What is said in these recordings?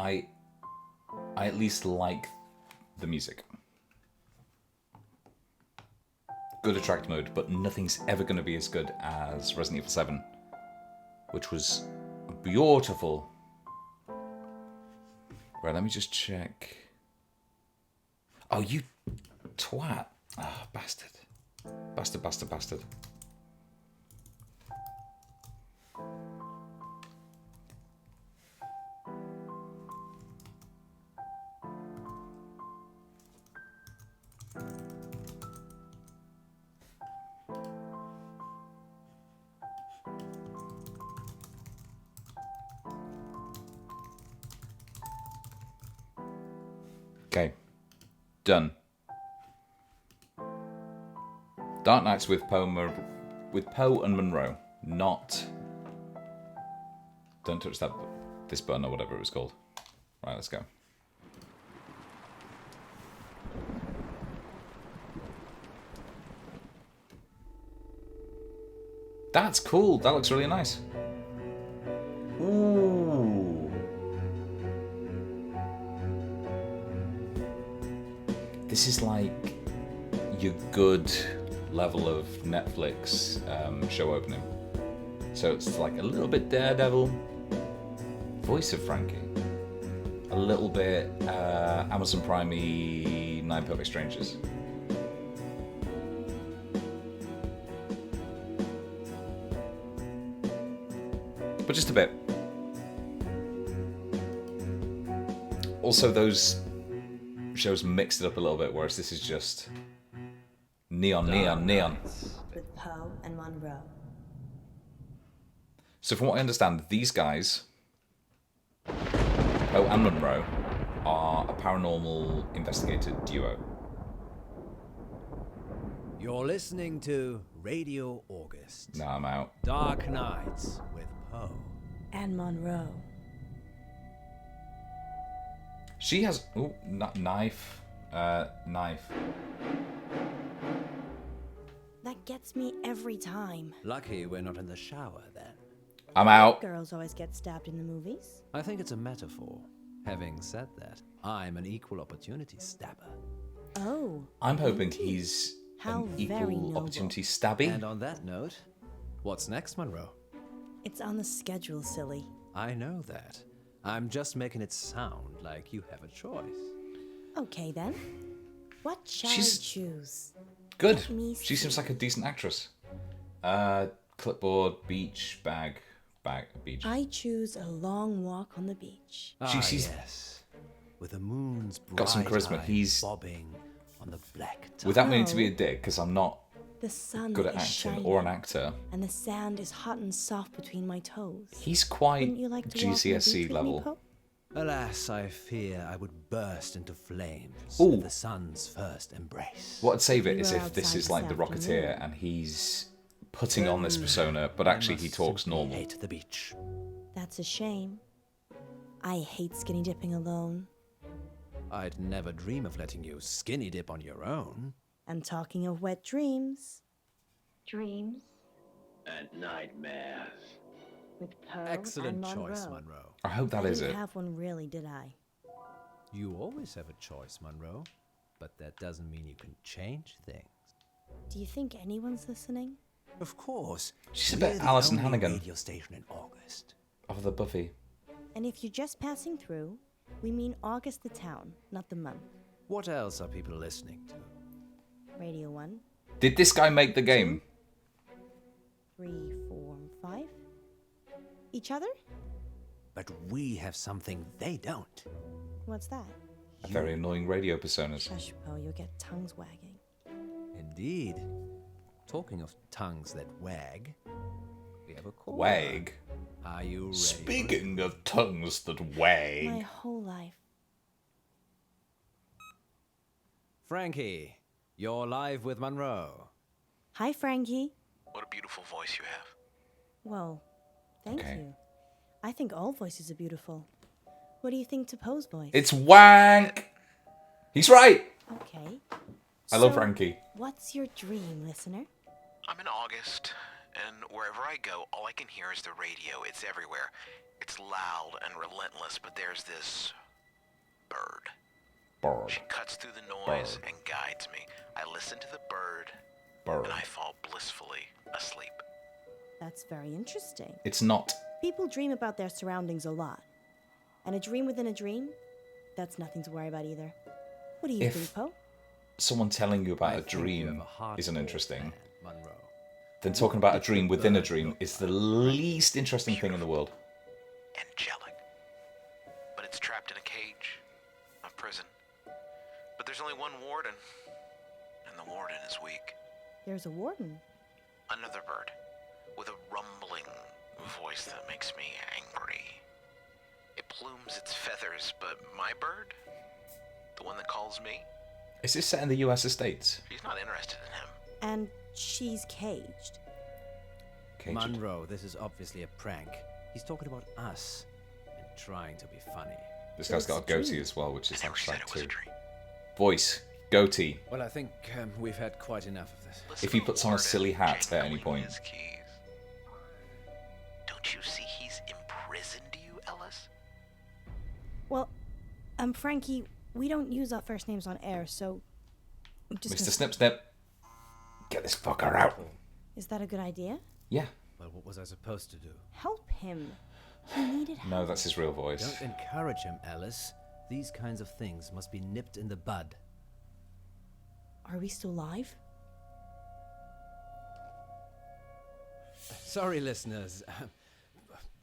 I at least like the music. Good attract mode, but nothing's ever going to be as good as Resident Evil 7, which was beautiful. Right, let me just check. Oh, you twat. Ah, bastard. Bastard. Okay. Done. Dark Nights with Poe and Munro. Not... Don't touch this button or whatever it was called. Right, let's go. That's cool. That looks really nice. Ooh. This is like your good level of Netflix show opening. So it's like a little bit Daredevil, voice of Frankie, a little bit Amazon Prime-y 9 Perfect Strangers. But just a bit. Also, those shows mixed it up a little bit, whereas this is just neon. With Poe and Munro. So from what I understand, these guys, Poe and Munro, are a paranormal investigator duo. You're listening to Radio August. No, I'm out. Dark Nights with Poe And Munro. She has... Ooh, knife. Knife. That gets me every time. Lucky we're not in the shower then. I'm out. Girls always get stabbed in the movies. I think it's a metaphor. Having said that, I'm an equal opportunity stabber. Oh. I'm hoping he's How an very equal noble. opportunity stabby. And on that note, what's next, Munro? It's on the schedule, silly. I know that. I'm just making it sound like you have a choice. Okay then. What shall She's- I choose? Good. Let me She seems see. like a decent actress. Clipboard, beach, beach. I choose a long walk on the beach. She's- Yes. With the moon's bright Got some charisma. eye He's- bobbing on the black tide. Without meaning to be a dick, because I'm not The sun good at is acting shining, or an actor. and the sand is hot and soft between my toes. He's quite Wouldn't you like to walk on the beach GCSE with me, level. Poe? Alas, I fear I would burst into flames Ooh. at the sun's first embrace. What'd save it You is were if this outside is like the this Rocketeer afternoon. and he's putting on this persona, but actually he I must talks simply normal. hate the beach. That's a shame. I hate skinny dipping alone. I'd never dream of letting you skinny dip on your own. And talking of wet dreams. Dreams And nightmares. With Poe Excellent and choice, Munro. Munro. I hope that I is didn't it. have one really, did I? You always have a choice, Munro. But that doesn't mean you can change things. Do you think anyone's listening? Of course. She's a we're bit the Alison only Hannigan. radio station in August. Of the Buffy. And if you're just passing through, we mean August the town, not the month. What else are people listening to? Radio 1, Did this guy make the game? 3, 4, 5. Each other? But we have something they don't. What's that? Very annoying radio personas. Shush, Poe, you'll get tongues wagging. Indeed. Talking of tongues that wag, we have a caller. Wag. Are you ready? Speaking of tongues that My wag. whole life. Frankie, you're live with Munro. Hi, Frankie. What a beautiful voice you have. Whoa, thank Okay. you. I think all voices are beautiful. What do you think to Poe's voice? It's wank! He's right! Okay. I love So, Frankie. What's your dream, listener? I'm in August, And wherever I go, all I can hear is the radio. It's everywhere. It's loud and relentless, but there's this bird. Bird. She cuts through the noise Bird. and guides me. I listen to the bird, Bird. and I fall blissfully asleep. That's very interesting. It's not. People dream about their surroundings a lot. And a dream within a dream, that's nothing to worry about either. What do you If- think, Poe? Someone telling you about I a think you dream have a hard isn't core interesting. man, Munro. Then talking about a dream within a dream is the least interesting thing in the world. Angelic. But it's trapped in a cage. A prison. But there's only one warden. And the warden is weak. There's a warden. Another bird. With a rumbling voice that makes me angry. It plumes its feathers, but my bird? The one that calls me? Is this set in the US States? She's not interested in him. And she's caged. Caged. Munro, this is obviously a prank. He's talking about us and trying to be funny. This guy's got a It's a goatee dream. as well, which is I never said like it was a too. dream. Voice, goatee. Well, I think we've had quite enough of this. Listen If he to puts on a Warden silly hat at any jangling point. his keys. Don't you see he's imprisoned you, Ellis? Well, Frankie, we don't use our first names on air, so I'm just Mr. gonna... Snip Snip, get this fucker out. Is that a good idea? Yeah. Well, what was I supposed to do? Help him. He needed help. No, that's his real voice. Don't encourage him, Alice. These kinds of things must be nipped in the bud. Are we still live? Sorry, listeners.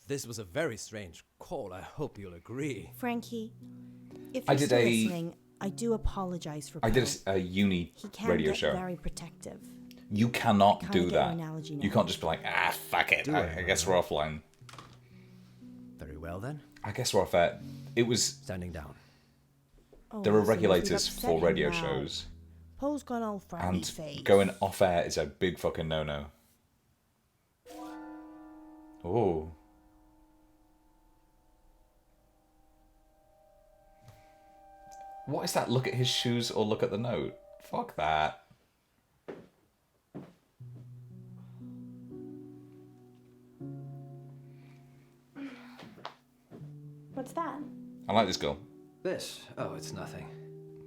This was a very strange call. I hope you'll agree. Frankie, if I you're did still a- listening, I do apologize for I did Poe. a uni He can radio get show. very protective. You cannot Kinda do get your that. analogy You now. can't just be like, fuck it. Do I guess we're offline. Very well, then. I guess we're off air. It was. Standing down. Oh, There are listen, if we've regulators upset for him radio now, shows, Poe's gone all frowny and face. going off air is a big fucking no-no. Oh. What is that? Look at his shoes or look at the note? Fuck that. What's that? I like this girl. This? Oh, it's nothing.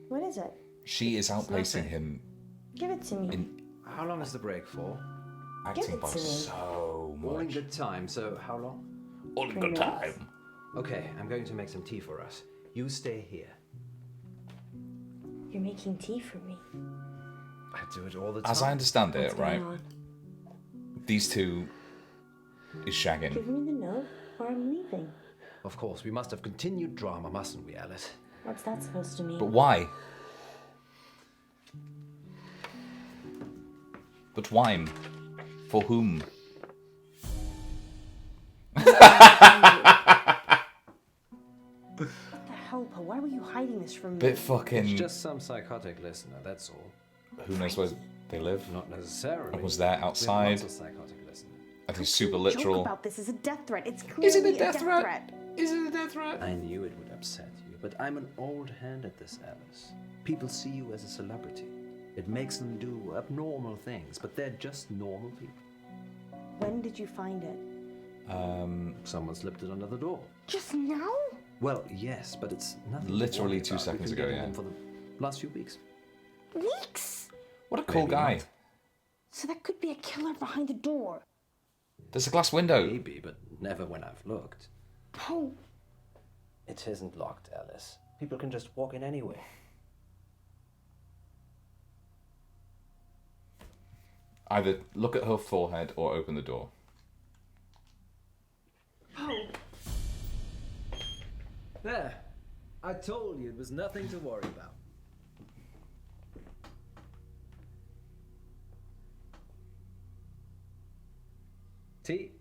What is it? She is outpacing nothing. him Give it to me. in How long is the break for? acting it by to me. so All in much. good time, so how long? All in 3 good minutes. time. Okay, I'm going to make some tea for us. You stay here. You're making tea for me. I do it all the time. As I understand it, What's going right, on? these two is shagging. Give me the note, or I'm leaving. Of course, we must have continued drama, mustn't we, Alice? What's that supposed to mean? But why? But why? For whom? What the hell, Poe? Why were you hiding this from me? Bit fucking. It's just some psychotic listener, that's all. Who knows where they live? Not necessarily. I was there We have outside. lots of psychotic listeners. I think super Joke literal. about this is a death threat. It's clearly Is it a death threat? Is it a death threat? I knew it would upset you, but I'm an old hand at this, Alice. People see you as a celebrity. It makes them do abnormal things, but they're just normal people. When did you find it? Someone slipped it under the door. Just now? Well, yes, but it's nothing. to Literally worry 2 about. seconds We've been ago, getting yeah. them for the last few weeks. Weeks? What a cool Maybe guy. not. So that could be a killer behind the door. There's a glass window. Maybe, but never when I've looked. Poe, It isn't locked, Alice. People can just walk in anyway. Either look at her forehead or open the door. Poe. There. I told you it was nothing to worry about. Tea?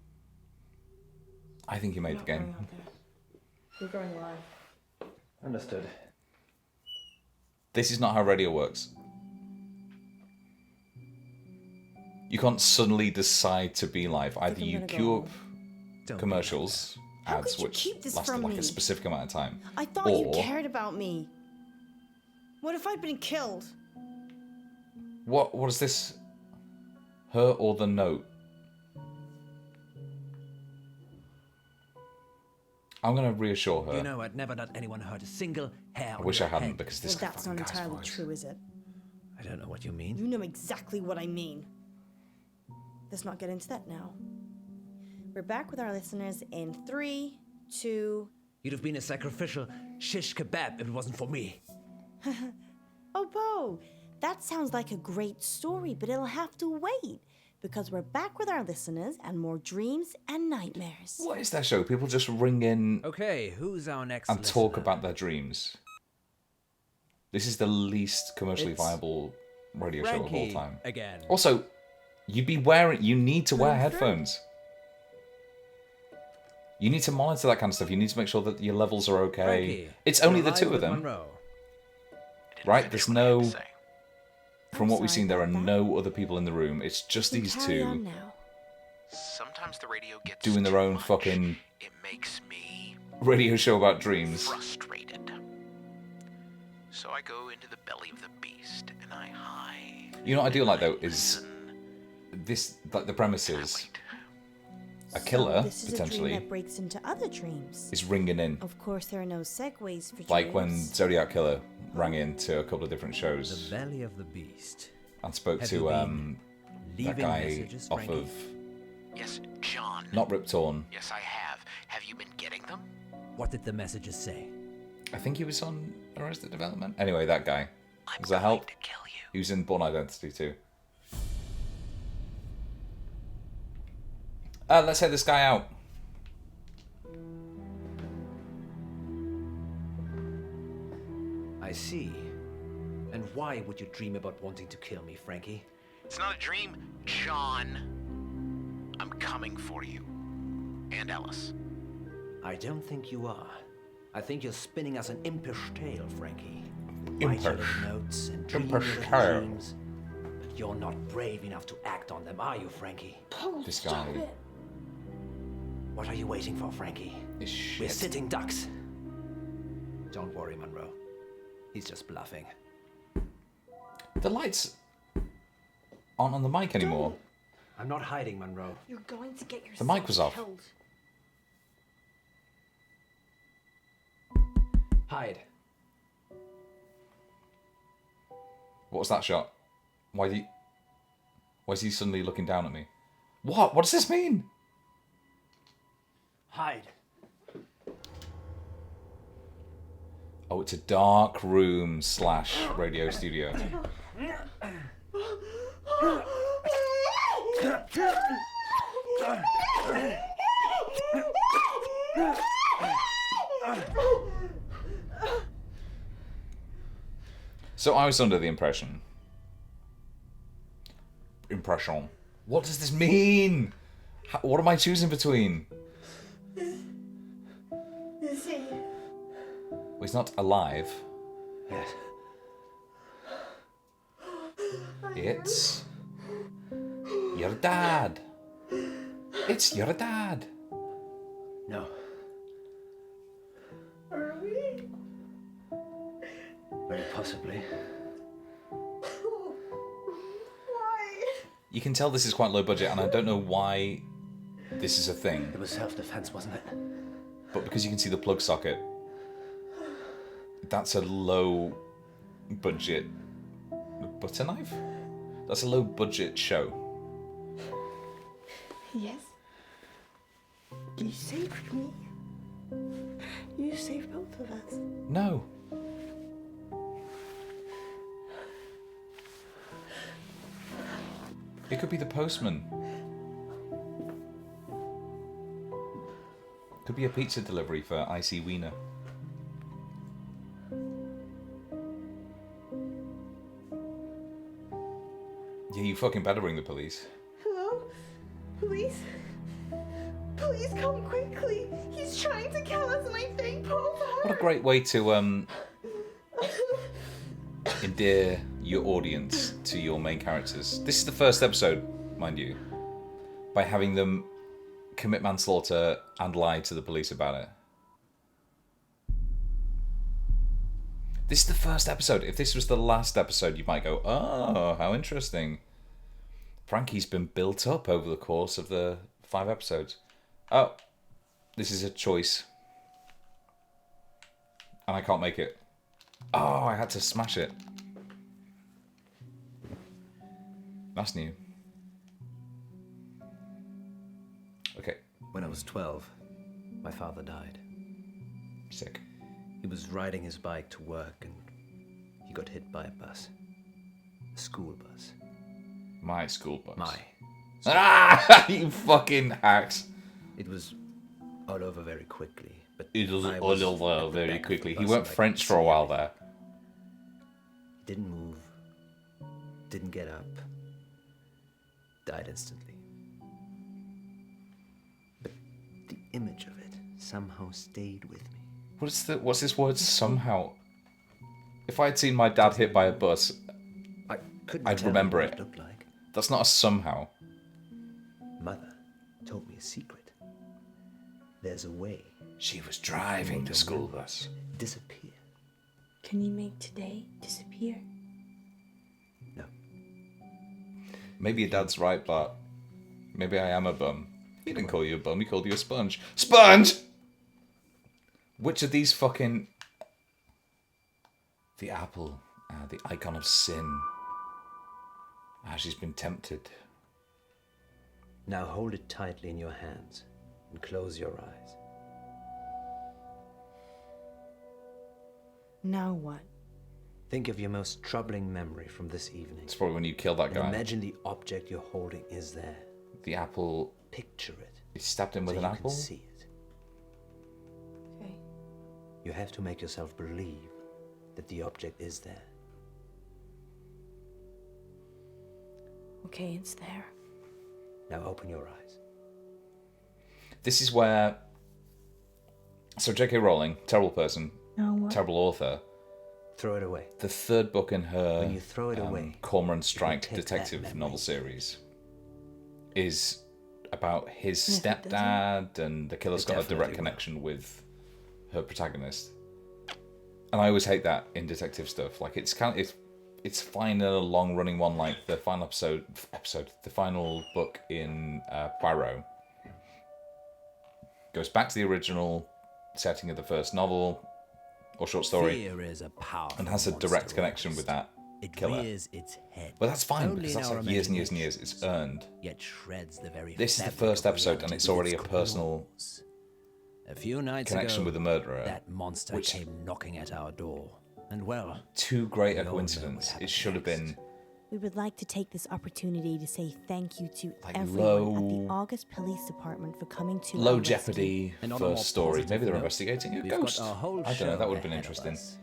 I think he made the game. We're going live. Understood. This is not how radio works. You can't suddenly decide to be live. Either I'm you gonna go queue up home. Don't be commercials, How ads, could you which keep this lasted from like me? a specific amount of time. I thought you Or- cared about me. What if I'd been killed? What is this? Her or the note? I'm gonna reassure her. You know, I'd never let anyone hurt a single hair I on wish your I hadn't head. because this Well, that's not fucking guy's entirely voice. true, is it? I don't know what you mean. You know exactly what I mean. Let's not get into that now. We're back with our listeners in 3, 2... You'd have been a sacrificial shish kebab if it wasn't for me. Oh, Poe, that sounds like a great story, but it'll have to wait. Because we're back with our listeners and more dreams and nightmares. What is that show? People just ring in Okay, who's our next and talk listener? about their dreams. This is the least commercially It's viable radio show of all Frankie time. again. Also, you need to wear headphones. You need to monitor that kind of stuff. You need to make sure that your levels are okay. Frankie, It's only you're the live two of with them, Munro. I didn't right? finish There's what I had to no. say. From I'm what we've sorry seen, there are about that. no other people in the room. It's just You these carry on two now. Sometimes the radio gets doing their too own much. fucking It makes me radio show about dreams. frustrated. So I go into the belly of the beast and I hide. You know what I do and like though is listen, this. Like the premise and I is wait. a killer So this is a potentially dream that breaks into other dreams. is ringing in. Of course, there are no segues for dreams. Like when Zodiac Killer rang in to a couple of different The shows belly of the beast. and spoke Have to you been that leaving guy messages, off Frankie? of Yes, John. not Rip Torn. Yes, I have. Have you been getting them? What did the messages say? I think he was on Arrested Development. Anyway, that guy. I'm Does that going help? to kill you. He was in Born Identity too. Let's head this guy out. I see. And why would you dream about wanting to kill me, Frankie? It's not a dream, John. I'm coming for you. And Alice. I don't think you are. I think you're spinning us an impish tale, Frankie. Impish. Write your little notes and dream Impish your tale. dreams. But you're not brave enough to act on them, are you, Frankie? This guy What are you waiting for, Frankie? is We're shit. sitting ducks. Don't worry, Munro. He's just bluffing. The lights aren't on the mic anymore. I'm not hiding, Munro. You're going to get yourself The mic was off. killed. Hide. What was that shot? Why is he suddenly looking down at me? What? What does this mean? Hide. Oh, it's a dark room / radio studio. So I was under the impression. What does this mean? What am I choosing between? Is he? Well, he's not alive. Yes. It's your dad. It's your dad. No. Are we? Very possibly. Why? You can tell this is quite low budget, and I don't know why this is a thing, It was self-defense, wasn't it? but because you can see the plug socket, that's a low budget butter knife? That's a low budget show. Yes. You saved me. You saved both of us. No. It could be the postman. Could be a pizza delivery for Icy Wiener. Yeah, you fucking better ring the police. Hello? Police? Please come quickly. He's trying to kill us and I think Paul's What a great way to endear your audience to your main characters. This is the first episode, mind you, by having them commit manslaughter and lie to the police about it. This is the first episode. If this was the last episode, you might go, oh, how interesting. Frankie's been built up over the course of the 5 episodes. Oh, this is a choice. And I can't make it. Oh, I had to smash it. That's new. Okay. When I was 12, my father died. Sick. He was riding his bike to work and he got hit by a bus. A school bus. My school bus. My. Ah! You fucking hacks. It was all over very quickly. But It was I all at over the very back of quickly. the He bus went and I French could for a see while everything. there. Didn't move. Didn't get up. Died instantly. But the image of it somehow stayed with me. What's this word somehow? If I had seen my dad hit by a bus, I couldn't I'd tell remember what it. it looked like. that's not a somehow. Mother told me a secret. There's a way. She was driving the school bus. Disappear. Can you make today disappear? No. Maybe your dad's right, but maybe I am a bum. He didn't call you a bum, he called you a sponge. Sponge! Which of these fucking... The apple, the icon of sin. She's been tempted. Now hold it tightly in your hands and close your eyes. Now what? Think of your most troubling memory from this evening. It's probably when you killed that And guy. imagine the object you're holding is there. The apple... Picture it. He stabbed him with so an you apple? can see it. Okay. You have to make yourself believe that the object is there. Okay, it's there. Now open your eyes. This is where... So J.K. Rowling, terrible person, Now what? terrible author. Throw it away. The third book in her When you throw it away, Cormoran Strike take that detective memory. novel series is about his And if it stepdad, and the killer's It got a definitely direct will. connection with her protagonist. And I always hate that in detective stuff. Like it's it's fine in a long running one, like the final the final book in Poirot goes back to the original setting of the first novel or short story. Fear is a powerful And has a monster direct connection almost. with that It killer. rears its head. But that's fine, only because in that's our like years and years and years. imaginations, It's earned. Yet shreds the very This is the fabric first of episode, and reality it's with already its a personal claws. A few nights connection ago, with the murderer. that monster which- came knocking at our door. And well, Too great a we all know coincidence. what It should have happened been We would like to take this opportunity to say thank you to Like everyone at low- the August Police Department for coming to low our rescue. jeopardy And on a more first story. positive Maybe they're note, investigating a we've ghost. got our whole I don't know. show That would have been ahead of interesting. us.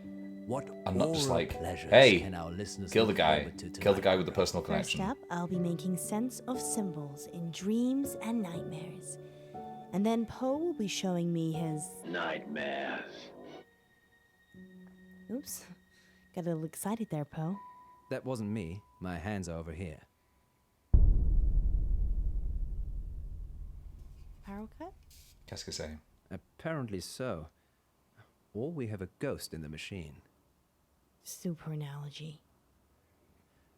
What And not just oral like, pleasures hey, can our listeners kill the look guy. forward to Kill the tonight, guy with the Munro? personal First connection. up, I'll be making sense of symbols in dreams and nightmares. And then Poe will be showing me his... Nightmares. Oops. Got a little excited there, Poe. That wasn't me. My hands are over here. Power cut? Qu'est-ce que c'est? Apparently so. Or we have a ghost in the machine. Super analogy.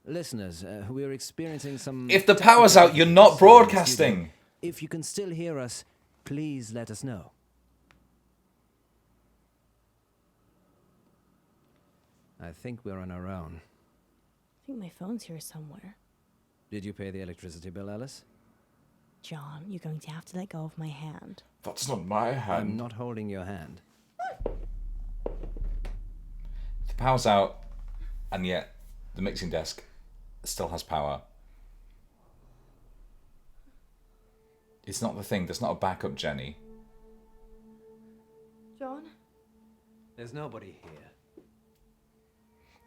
Listeners, we're experiencing some... If the power's out, you're not technical difficulties in the broadcasting. studio. If you can still hear us, please let us know. I think we're on our own. I think my phone's here somewhere. Did you pay the electricity bill, Alice? John, you're going to have to let go of my hand. That's not my hand. I'm not holding your hand. The power's out, and yet the mixing desk still has power. It's not the thing. There's not a backup, Jenny. John? There's nobody here.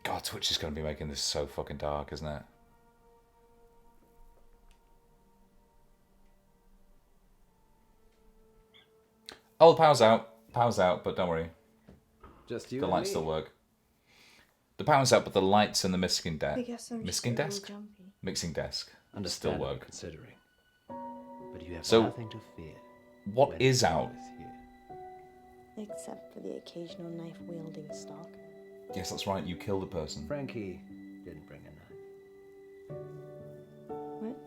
God, Twitch is going to be making this so fucking dark, isn't it? Oh, the power's out. Power's out, but don't worry. Just you The and lights me. still work. The power's out, but the lights and the mixing I desk. guess I'm Mixing just a little desk? jumpy. Mixing desk. Still Understandable work. considering. But you have So- nothing to fear. What when is Paul out? is here. Except for the occasional knife-wielding stalk. Yes, that's right. You killed a person. Frankie didn't bring a knife. What?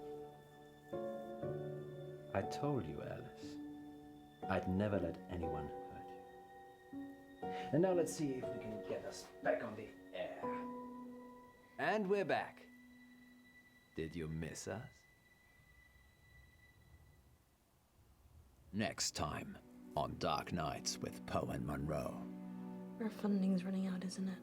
I told you, Alice. I'd never let anyone hurt you. And now let's see if we can get us back on the air. And we're back. Did you miss us? Next time on Dark Nights with Poe and Munro. Our funding's running out, isn't it?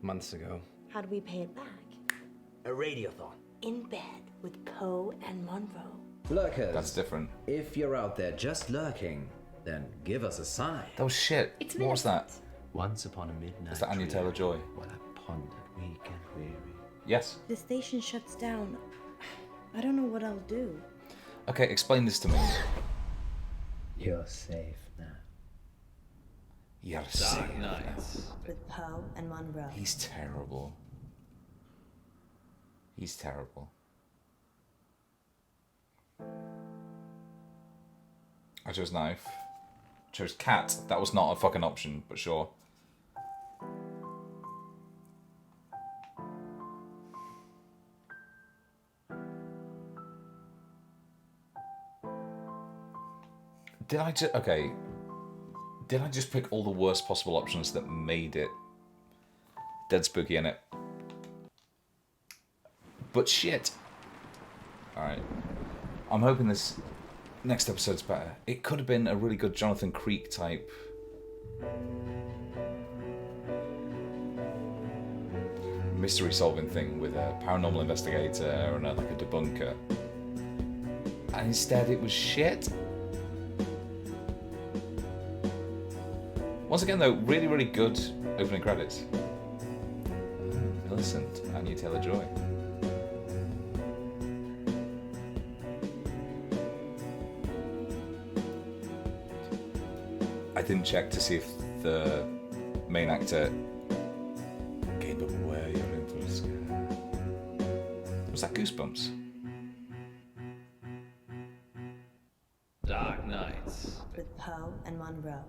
Months ago. How do we pay it back? A radiothon. In bed with Poe and Munro. Lurkers. That's different. If you're out there just lurking, then give us a sign. Oh shit. It's What was that? Once upon a midnight. Is that Anya trio, Taylor-Joy? While I pondered weak and weary. Yes. The station shuts down. I don't know what I'll do. Okay, explain this to me. You're safe now. You're safe. With Poe and Munro. He's terrible. He's terrible. I chose knife. Chose cat. That was not a fucking option, but sure. Did I just... Okay. Did I just pick all the worst possible options that made it dead spooky in it? But shit. Alright. I'm hoping this next episode's better. It could have been a really good Jonathan Creek type mystery solving thing with a paranormal investigator and like a debunker. And instead it was shit. Once again though, really, really good opening credits. Millicent, Anya Taylor-Joy. I didn't check to see if the main actor gave away your influence. Was that Goosebumps? Dark Nights. With Poe and Munro.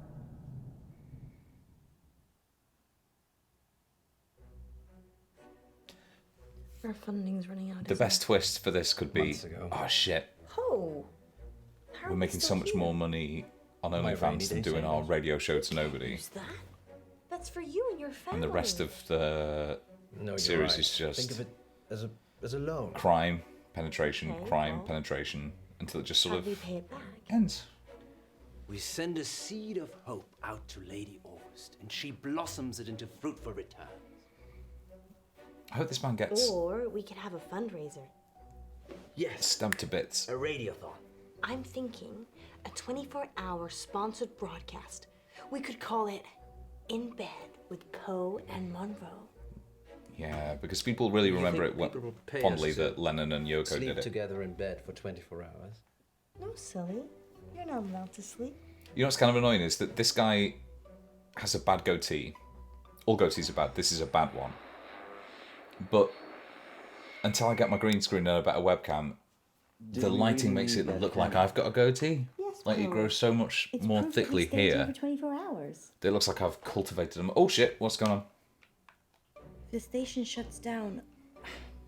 Our funding's running out. The best twist for this could be, Months ago. oh shit, Oh. How are we're we making so still much here? more money on rainy OnlyFans than day doing our savings. radio show to nobody. Use that. That's for you and your family. And the rest of the No, you're series right. is just Think of it as a loan. crime, penetration, Okay, crime, well. penetration, until it just sort How do we of pay it back? ends. We send a seed of hope out to Lady August, and she blossoms it into fruitful returns. I hope this man gets Or we could have a fundraiser. Yes, stabbed to bits. a radiothon. I'm thinking a 24-hour sponsored broadcast. We could call it In Bed with Poe and Munro. Yeah, because people really remember think it people will pay fondly us to that Lennon and Yoko Sleep did it. together in bed for 24 hours. No, silly. You're not allowed to sleep. You know what's kind of annoying is that this guy has a bad goatee. All goatees are bad. This is a bad one. But until I get my green screen and a better webcam, the we lighting really makes it need that look like camera? I've got a goatee. Yes, Like it Paul. grows so much more thickly here. For 24 hours. That it looks like I've cultivated them. Oh shit, what's going on? The station shuts down.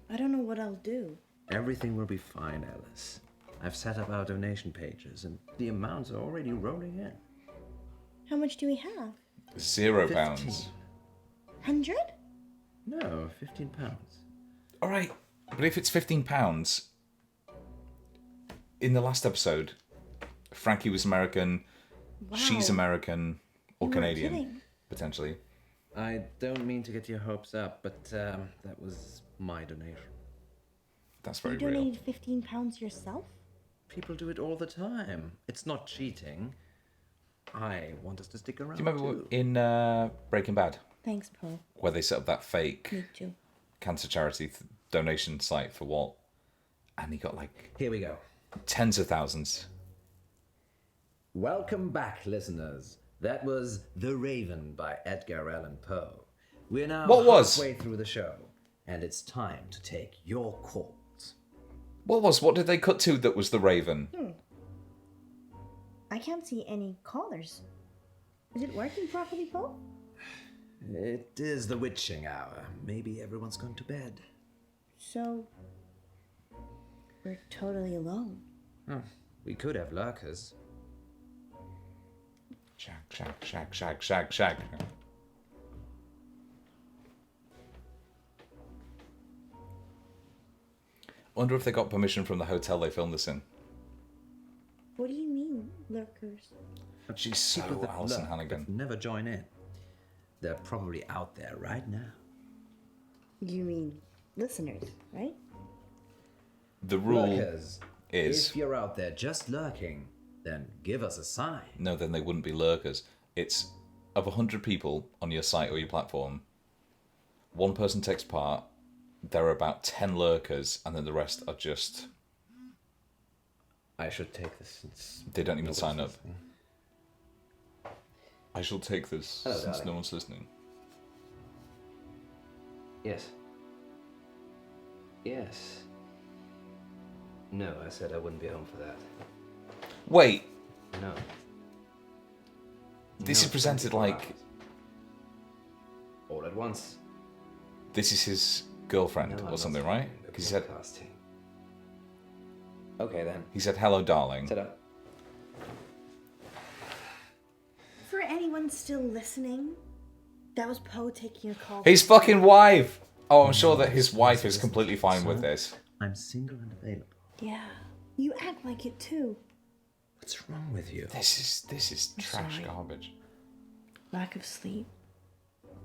I don't know what I'll do. Everything will be fine, Alice. I've set up our donation pages, and the amounts are already rolling in. How much do we have? £0. 100? No, £15. Alright, but if it's £15, in the last episode, Frankie was American, she's Wow. American, or You weren't Canadian, kidding. potentially. I don't mean to get your hopes up, but that was my donation. That's You very real. donated £15 yourself? People do it all the time. It's not cheating. I want us to stick around. Do you remember too. in Breaking Bad, Thanks, Paul. where they set up that fake Me too. cancer charity donation site for Walt? And he got like Here we go. tens of thousands. Welcome back, listeners. That was The Raven by Edgar Allan Poe. We're now What was? halfway through the show, and it's time to take your calls. What did they cut to that was the Raven? I can't see any callers. Is it working properly, Paul? It is the witching hour. Maybe everyone's gone to bed. So, we're totally alone. We could have lurkers. Shag, shag, shag, shag, shag, shag. Wonder if they got permission from the hotel they filmed this in. What do you mean, lurkers? She's so People that Alison lurk Hannigan. but never join in. They're probably out there right now. You mean listeners, right? The rule Lurkers, is... if you're out there just lurking, then give us a sign. No, then they wouldn't be lurkers. It's of 100 people on your site or your platform, one person takes part, there are about 10 lurkers, and then the rest are just... I should take this since They don't even nobody's sign up. listening. I shall take this Hello, since darling. no one's listening. Yes. Yes. No, I said I wouldn't be home for that. Wait, No. this No, is presented 24 like hours. All at once. this is his girlfriend No, I'm or not something, stopping right? the Because he said, broadcasting. Okay then. hello, darling. Set up. For anyone still listening, that was Poe taking a call. His fucking wife! Oh, I'm sure that his wife is completely fine with this. I'm single and available. Yeah, you act like it too. What's wrong with you? This is trash sorry. garbage. Lack of sleep.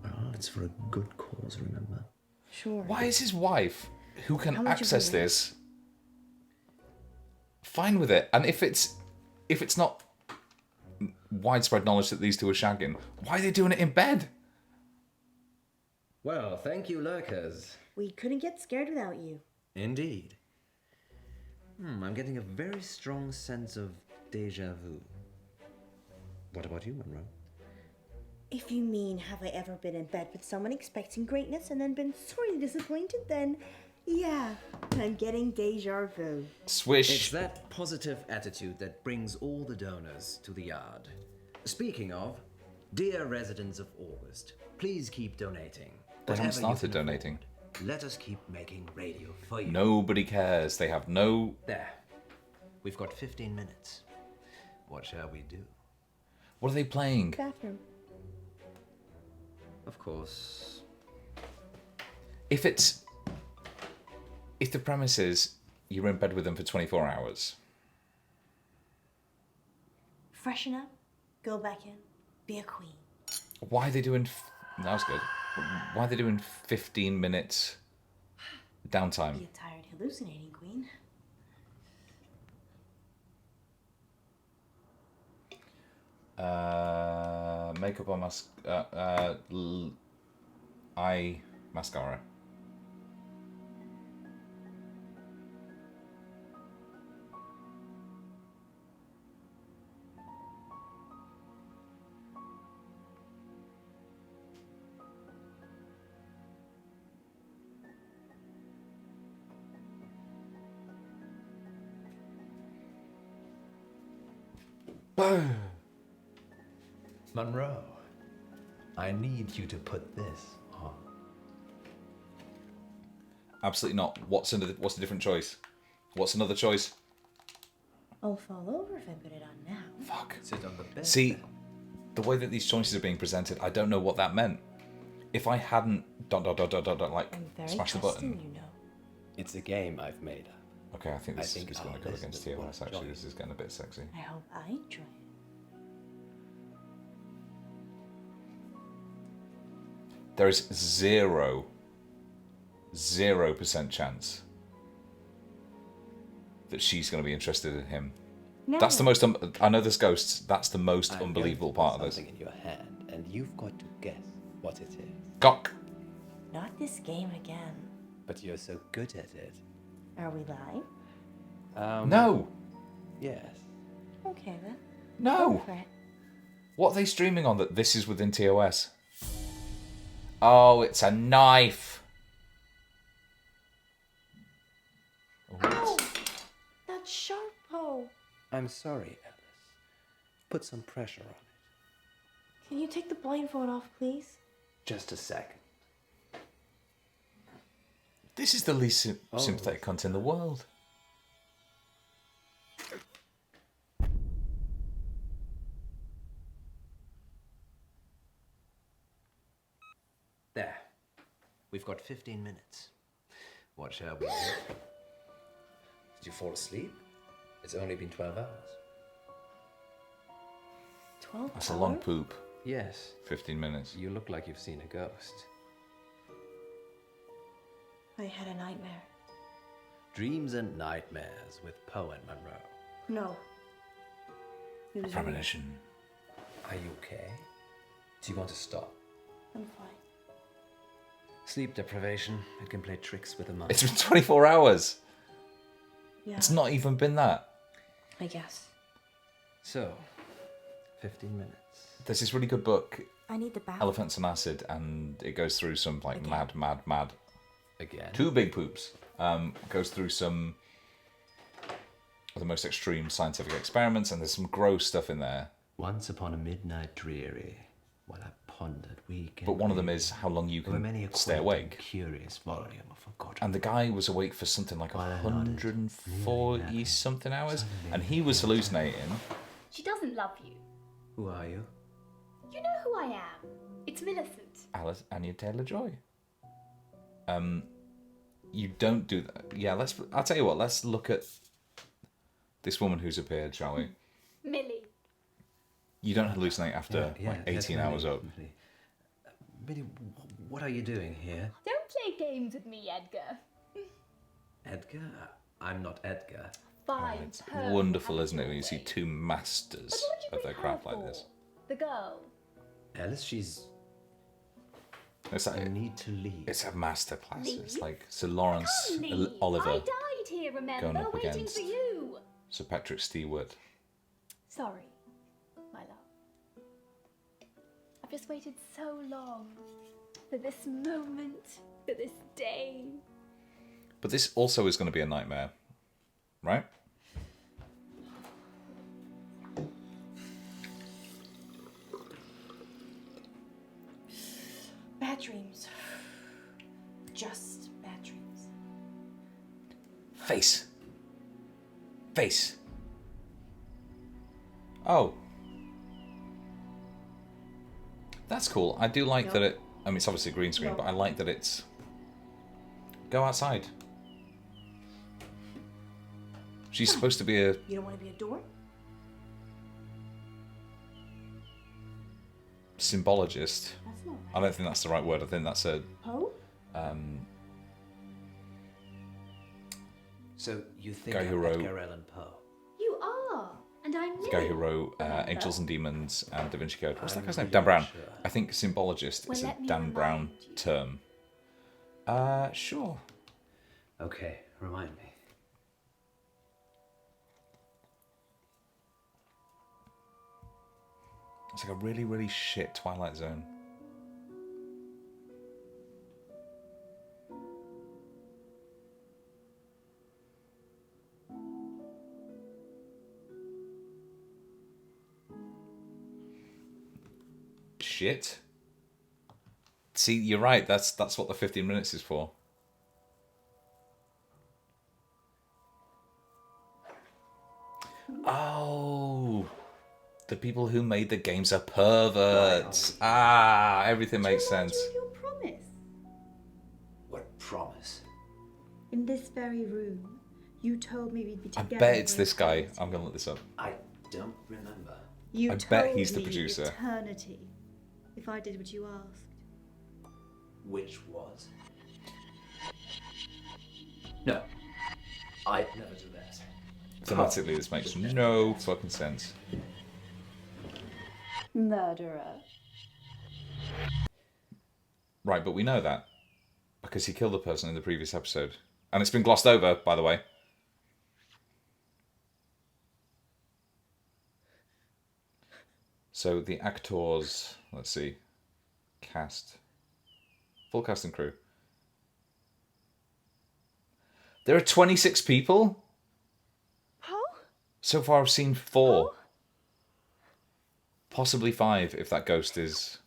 Oh, it's for a good cause, remember? Sure. Why is his wife, who How can much of access a- this, fine with it? And if it's not widespread knowledge that these two are shagging, why are they doing it in bed? Well, thank you, lurkers. We couldn't get scared without you. Indeed. I'm getting a very strong sense of déjà vu. What about you, Munro? If you mean, have I ever been in bed with someone expecting greatness and then been sorely disappointed, then yeah, I'm getting deja vu. Swish. It's that positive attitude that brings all the donors to the yard. Speaking of, dear residents of August, please keep donating. They haven't Whatever you started can donating. afford. Let us keep making radio for you. Nobody cares. They have no... There. We've got 15 minutes. What shall we do? What are they playing? Bathroom. Of course. If the premise is you're in bed with them for 24 hours, Freshen up, go back in, be a queen. why are they doing... That was good. Why are they doing 15 minutes downtime? Be a tired, hallucinating queen. Makeup or eye mascara. Munro, I need you to put this on. Absolutely not. What's a different choice? What's another choice? I'll fall over if I put it on now. Fuck. Sit on the bed. See, then. the way that these choices are being presented, I don't know what that meant. If I hadn't like I'm very smash the trusting, button. you know. It's a game I've made up. Okay, I think this think is going our to go against listeners will TOS. Actually, enjoy this is getting a bit sexy. I hope I enjoy it. There is 0% chance that she's going to be interested in him. No. That's the most. I know there's ghosts. That's the most I'm going unbelievable to put part of this. something in your hand, and you've got to guess what it is. Cock. Not this game again. But you're so good at it. Are we live? No. Yes. Okay then. No. Go for it. What are they streaming on that this is within TOS? Oh, it's a knife. Ow! That's sharp, Poe. I'm sorry, Alice. Put some pressure on it. Can you take the blindfold off, please? Just a second. This is the least sympathetic cunt in the world. There. We've got 15 minutes. What shall we do? Did you fall asleep? It's only been 12 hours. 12 That's a long hours? poop. Yes. 15 minutes. You look like you've seen a ghost. I had a nightmare. Dreams and Nightmares with Poe and Munro. No. It was real. Premonition. Are you okay? Do you want to stop? I'm fine. Sleep deprivation, it can play tricks with the mind. It's been 24 hours. Yeah. It's not even been that. I guess. So, 15 minutes. There's this really good book, I need the bath. Elephants and Acid, and it goes through some like Again. mad. Again. 2 big poops. Goes through some of the most extreme scientific experiments, and there's some gross stuff in there. Once upon a midnight dreary, while I pondered weak and But one of them weary is how long you over many a can stay quaint awake. and curious volume of forgotten. And the guy was awake for something like While I nodded, 140 nearly something hours, suddenly and he was hallucinating. She doesn't love you. Who are you? You know who I am. It's Millicent. Alice Anya Taylor-Joy. You don't do that. Yeah, I'll tell you what. Let's look at this woman who's appeared, shall we? Millie. You don't hallucinate after like yes, 18 hours Millie, up. Millie. Millie, what are you doing here? Don't play games with me, Edgar. Edgar? I'm not Edgar. Fine. It's her wonderful, isn't it, when you way. see 2 masters But what did you of their bring craft her like for? this. The girl. Alice, she's... It's I like, need to leave. it's a masterclass. It's Leave? like Sir Lawrence Can't leave. Oliver, I died here, going remember? up Waiting against- for you. Sir Patrick Stewart. Sorry, my love. I've just waited so long for this moment, for this day. But this also is going to be a nightmare, right? Bad dreams. Just bad dreams. Face. Oh. That's cool. I do like that it... I mean, it's obviously a green screen, but I like that it's... Go outside. She's supposed to be a... You don't want to be a door? symbologist. That's not I don't think that's the right word. I think that's a... Poe? So you think Guy I'm who wrote- Edgar Allan Poe? You are, and I'm The guy who Millie. wrote Remember? Angels and Demons and Da Vinci Code. What's that I'm guy's name? really Dan Brown. not sure. I think symbologist Well, is a let me Dan Brown remind you. term. Sure. Okay, remind me. It's like a really, really shit Twilight Zone. Shit. See, you're right. That's what the 15 minutes is for. Oh, the people who made the games are perverts. Ah, everything makes sense. Remind you of your promise. What promise? In this very room, you told me we'd be I together. bet it's for this guy. eternity. I'm gonna look this up. I don't remember. You I told bet he's the me producer. Eternity. If I did what you asked. Which was? No. I'd never do that. Thematically, this makes no fucking sense. Murderer. Right, but we know that because he killed the person in the previous episode, and it's been glossed over, by the way. So the actors, let's see, cast, full cast and crew. There are 26 people. Poe? So far, I've seen 4. Possibly 5 if that ghost is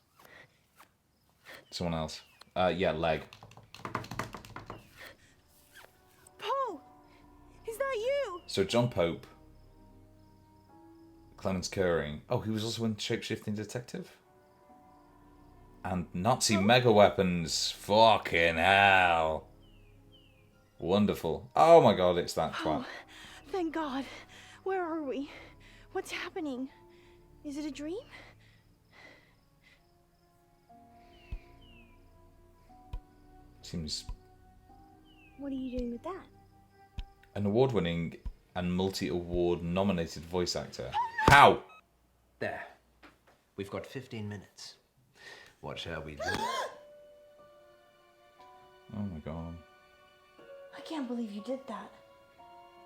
someone else. Yeah, Leg. Poe! Is that you? So John Pope, Clemens Curring. Oh, he was also in Shapeshifting Detective. And Nazi mega weapons. Fucking hell. Wonderful. Oh my god, it's that twat. Oh, thank God. Where are we? What's happening? Is it a dream? Seems What are you doing with that? an award-winning and multi-award nominated voice actor. How? There. We've got 15 minutes. What shall we do? Oh my god. I can't believe you did that.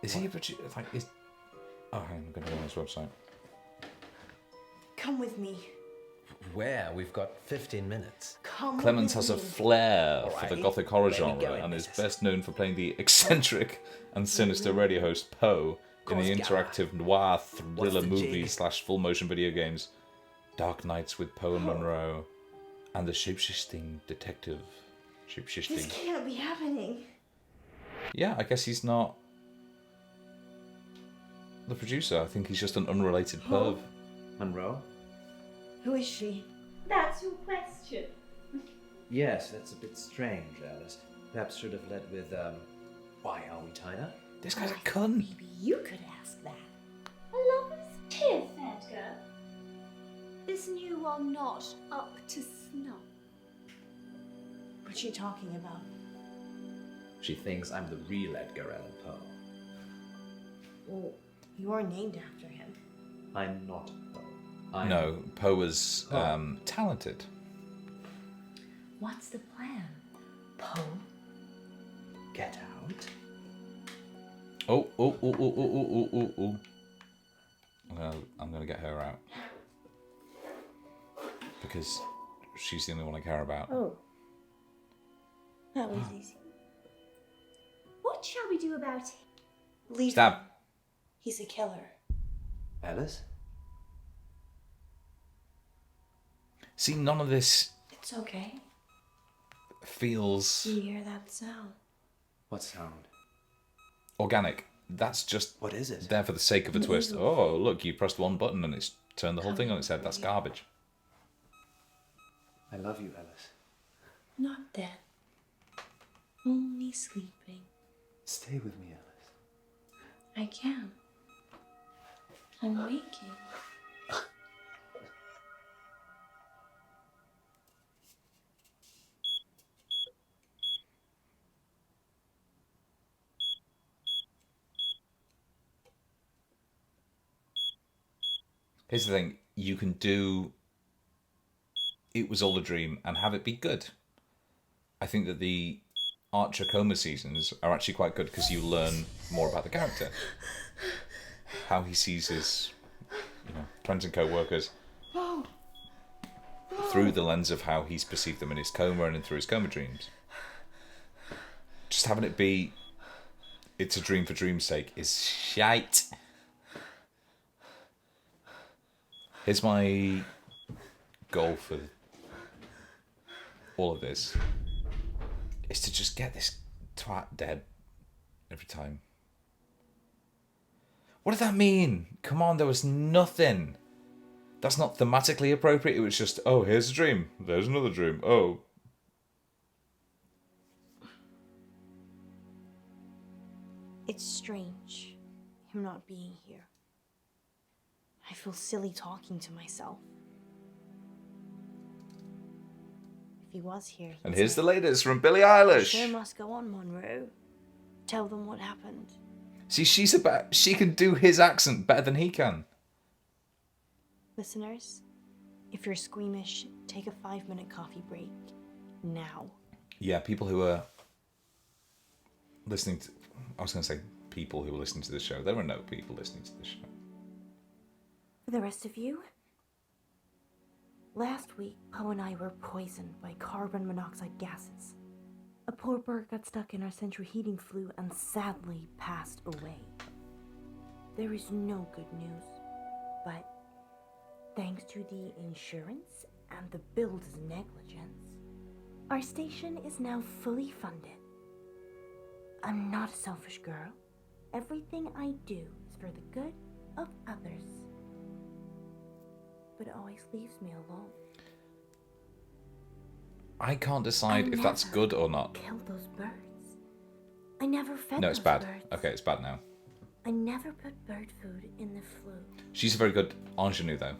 Is he a producer? Like, is... Oh, hang on, I'm going to go on his website. Come with me. Where? We've got 15 minutes. Come Clemens with has a me. flair for the Alright, gothic horror let me go genre in, and is missus. best known for playing the eccentric and sinister radio host Poe in the Course, Gara. interactive noir thriller the movie jig? / full motion video games Dark Nights with Poe and Munro and the shapeshifting detective. This Shapeshifting. can't be happening. Yeah, I guess he's not the producer. I think he's just an unrelated perv. Monroe? Who is she? That's your question. Yes, that's a bit strange, Alice. Perhaps should have led with, why are we tied up? This guy's a cunt. Maybe you could ask that. A lover's tiff, Edgar. Listen, you are not up to snuff. What's she talking about? She thinks I'm the real Edgar Allan Poe. Well, you are named after him. I'm not Poe. I'm... No, Poe was talented. What's the plan? Poe? Get out. Oh. I'm gonna get her out. Because she's the only one I care about. Oh. That was easy. What shall we do about it? Leave Stab. him. He's a killer. Alice? See, none of this It's okay. feels You hear that sound? What sound? organic. That's just What is it? there for the sake of a twist. Oh, look, you pressed one button and it's turned the whole thing on its head. That's garbage. I love you, Alice. Not dead. Only sleeping. Stay with me, Alice. I can. I'm waking. Here's the thing. You can do It Was All a Dream and have it be good. I think that the Archer Coma seasons are actually quite good because you learn more about the character. How he sees his friends and co-workers through the lens of how he's perceived them in his coma and through his coma dreams. Just having it be It's a Dream for dream's sake is shite. Here's my goal for all of this. Is to just get this twat dead every time. What did that mean? Come on, there was nothing. That's not thematically appropriate. It was just, oh, here's a dream. There's another dream. Oh. It's strange, him not being here. I feel silly talking to myself. If he was here, he'd And here's say, the latest from Billie Eilish. "Show must go on, Monroe. Tell them what happened." See, she can do his accent better than he can. Listeners, if you're squeamish, take a 5-minute coffee break. Now. Yeah, people who are listening to... I was going to say people who are listening to the show. There are no people listening to the show. For the rest of you, last week, Poe and I were poisoned by carbon monoxide gases. A poor bird got stuck in our central heating flue and sadly passed away. There is no good news, but thanks to the insurance and the builder's negligence, our station is now fully funded. I'm not a selfish girl. Everything I do is for the good of others. But it always leaves me alone. I can't decide if that's never good or not. Kill those birds. I never fed No, it's those bad. birds. Okay, it's bad now. I never put bird food in the flue. She's a very good ingenue, though.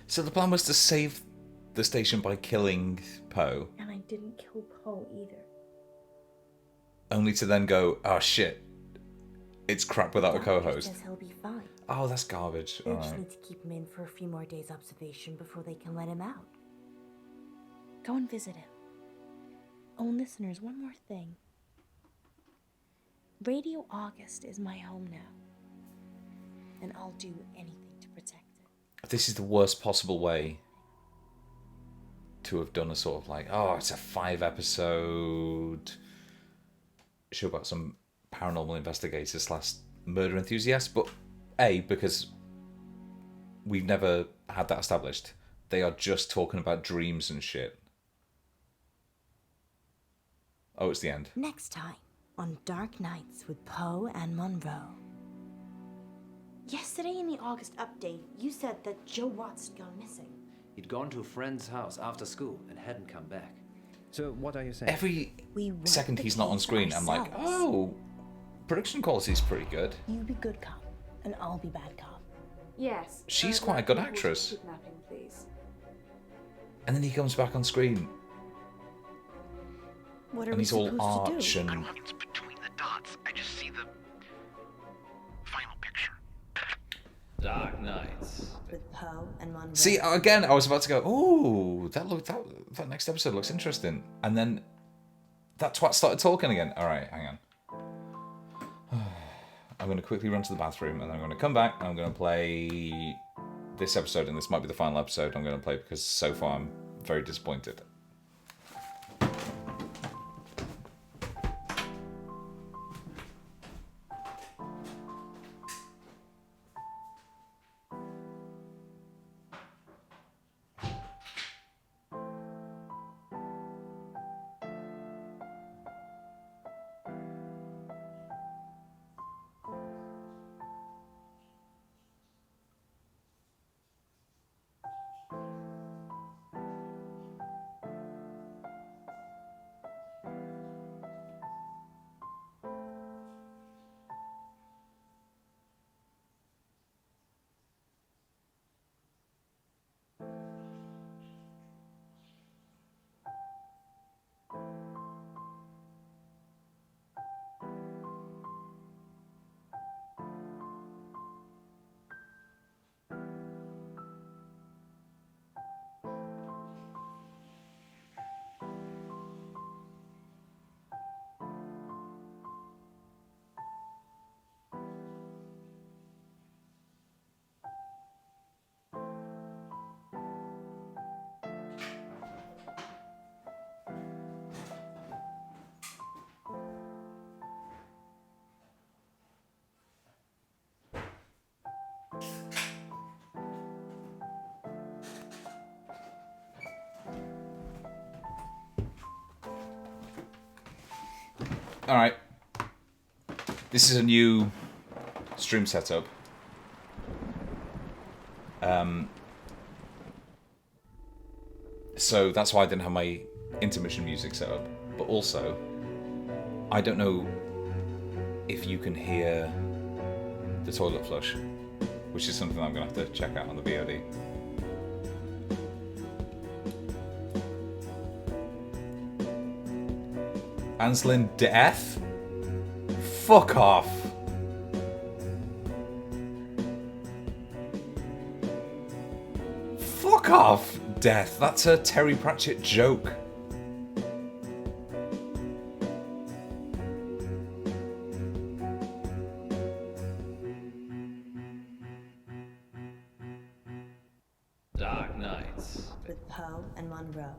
So the plan was to save the station by killing Poe, And I didn't kill Poe either. only to then go, oh shit, it's crap without a Doctor co-host. says he'll be fine. Oh, that's garbage. They just Alright. need to keep him in for a few more days' observation before they can let him out. Go and visit him. Oh, and listeners, one more thing. Radio August is my home now. And I'll do anything to protect it. This is the worst possible way to have done a sort of like, oh, it's a 5-episode show about some paranormal investigator / murder enthusiast. But A, because we've never had that established. They are just talking about dreams and shit. Oh, it's the end. Next time on Dark Nights with Poe and Munro. Yesterday in the August update, you said that Joe Watts had gone missing. He'd gone to a friend's house after school and hadn't come back. So what are you saying? Every We work second the he's not on case screen, I'm like, ourselves. oh, production quality is pretty good. You be good cop, and I'll be bad cop. Yes. She's I'd quite a like good equal actress. Kidnapping, please. And then he comes back on screen, What are and we he's all supposed to arch do? and... I don't know what's between the dots. I just see the final picture. Dark Nights. With Poe and Munro. See, again, I was about to go, oh, that next episode looks interesting. And then that twat started talking again. All right, hang on. I'm going to quickly run to the bathroom, and then I'm going to come back, and I'm going to play this episode, and this might be the final episode I'm going to play, because so far I'm very disappointed. All right. This is a new stream setup. So that's why I didn't have my intermission music set up. But also, I don't know if you can hear the toilet flush, which is something I'm going to have to check out on the VOD. Anslin death? Fuck off. Fuck off, death. That's a Terry Pratchett joke. Dark Nights. With Poe and Munro.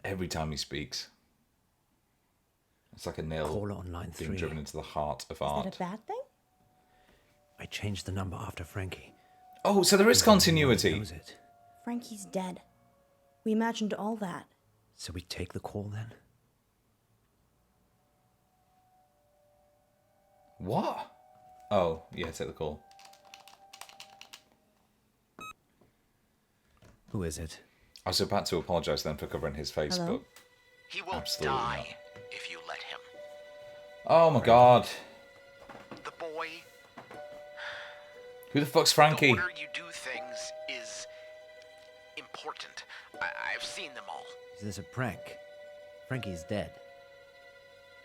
Every time he speaks, it's like a nail Caller on line being 3. driven into the heart of Is that art. a bad thing? I changed the number after Frankie. Oh, so there is continuity. Knows it. Frankie's dead. We imagined all that. So we take the call then? What? Oh, yeah, take the call. Who is it? I was about to apologise then for covering his face, Hello? but He will Absolutely die not. if you let him. oh my god, The boy, who the fuck's the Frankie? order you do things is important. I've seen them all. Is this a prank? Frankie's dead.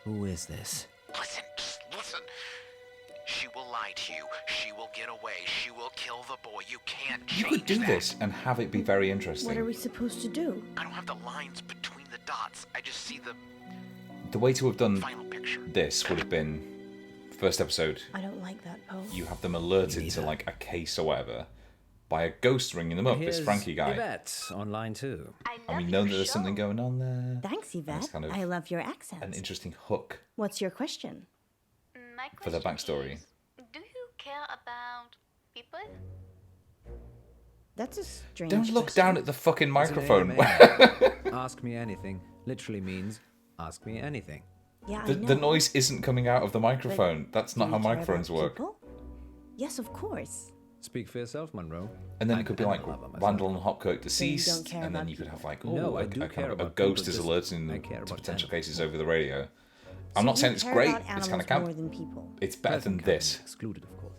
Who is this? Listen, just listen. She will lie to you. She will get away. She will kill the boy. You can't change You could do that. this and have it be very What are interesting. we supposed to do? I don't have the lines between the dots. I just see the The way to have done final picture. this would have been first episode. I don't like that, Poe. You have them alerted to like a case or whatever by a ghost ringing them up. This Here's Frankie guy, Yvette on line 2. and we know that there's something going on there. Thanks, And Yvette. it's kind of I love your accent. an interesting hook. What's your question? My For the question backstory. is, do you care about people? That's a strange Don't look question. down at the fucking It's an microphone. AMA. Ask me anything literally means ask me anything. Yeah, the, I know. the noise isn't coming out of the microphone. That's Do not you how care microphones about work. people? Yes, of course. Speak for yourself, Monroe. And then I'm it could be an like animal lover myself. Randall and Hopkirk you don't deceased, care and then about you could have like, No, oh, I do a, care kind of a about ghost people, is just alerting I them care to about potential animals. cases over the radio. I'm So not saying you it's care great. about It's kind of animals camp. more than people. It's better than Present kind this. excluded, of course.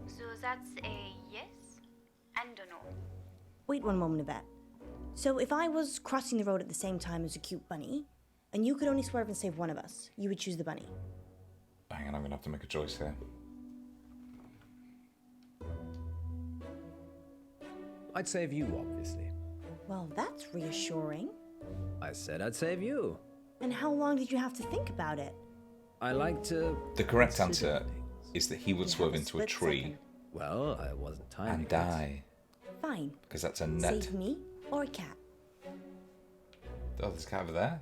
So that's a yes and a no. Wait one moment, Yvette. So if I was crossing the road at the same time as a cute bunny, and you could only swerve and save one of us, you would choose the bunny. Hang on, I'm gonna have to make a choice here. I'd save you, obviously. Well, that's reassuring. I said I'd save you. And how long did you have to think about it? I like to. The correct consider answer things. is that he would You swerve have a into a split tree second. Well, I wasn't timing and it. die Fine. because that's a net. Save me or a cat. Oh, there's a cat over there.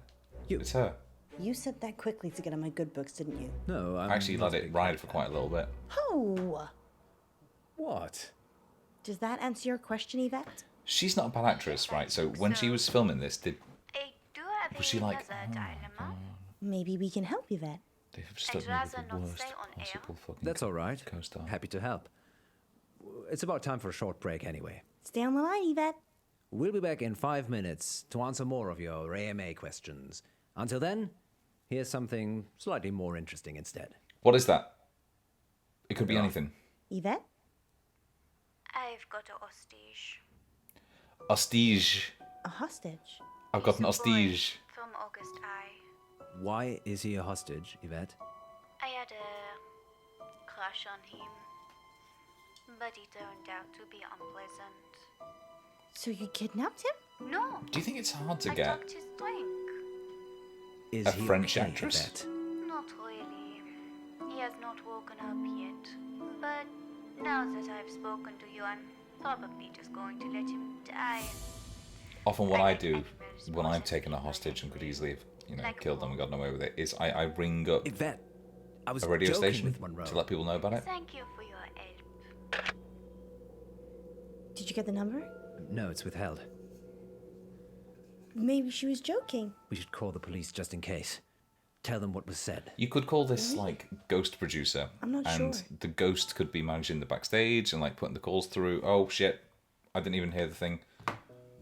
You- It's her. You said that quickly to get on my good books, didn't you? No, I'm I actually not let a it big ride cat for fan. quite a little bit. Oh! What? Does that answer your question, Yvette? She's not a bad actress, right? So when she was filming this, I do have was she like, another dilemma. Maybe we can help Yvette. they've just I'd stuck me with rather the not worst say on air. possible fucking That's all right. co-star. Happy to help. It's about time for a short break anyway. Stay on the line, Yvette. We'll be back in 5 minutes to answer more of your AMA questions. Until then, here's something slightly more interesting instead. What is that? It could be Yeah. anything. Yvette? I've got a hostage. Ostige. A hostage. I've got an He's a boy ostige. from August I. Why is he a hostage, Yvette? I had a crush on him, but he turned out to be unpleasant. So you kidnapped him? No, Do you think it's hard to I get talked his drink. Is A he French okay, actress? Yvette? Not really. He has not woken up yet. But now that I've spoken to you, I'm probably just going to let him die. often what I I like do animals when more I've than taken a people. hostage and could easily have, Like killed them and Paul. gotten away with it is I ring up Yvette, I was a radio joking station with Monroe. to let people know about it. Thank you for your help. Did you get the number? No, it's withheld. Maybe she was joking. We should call the police just in case. Tell them what was said. You could call this like ghost producer. I'm not and sure. the ghost could be managing the backstage and like putting the calls through. Oh shit. I didn't even hear the thing.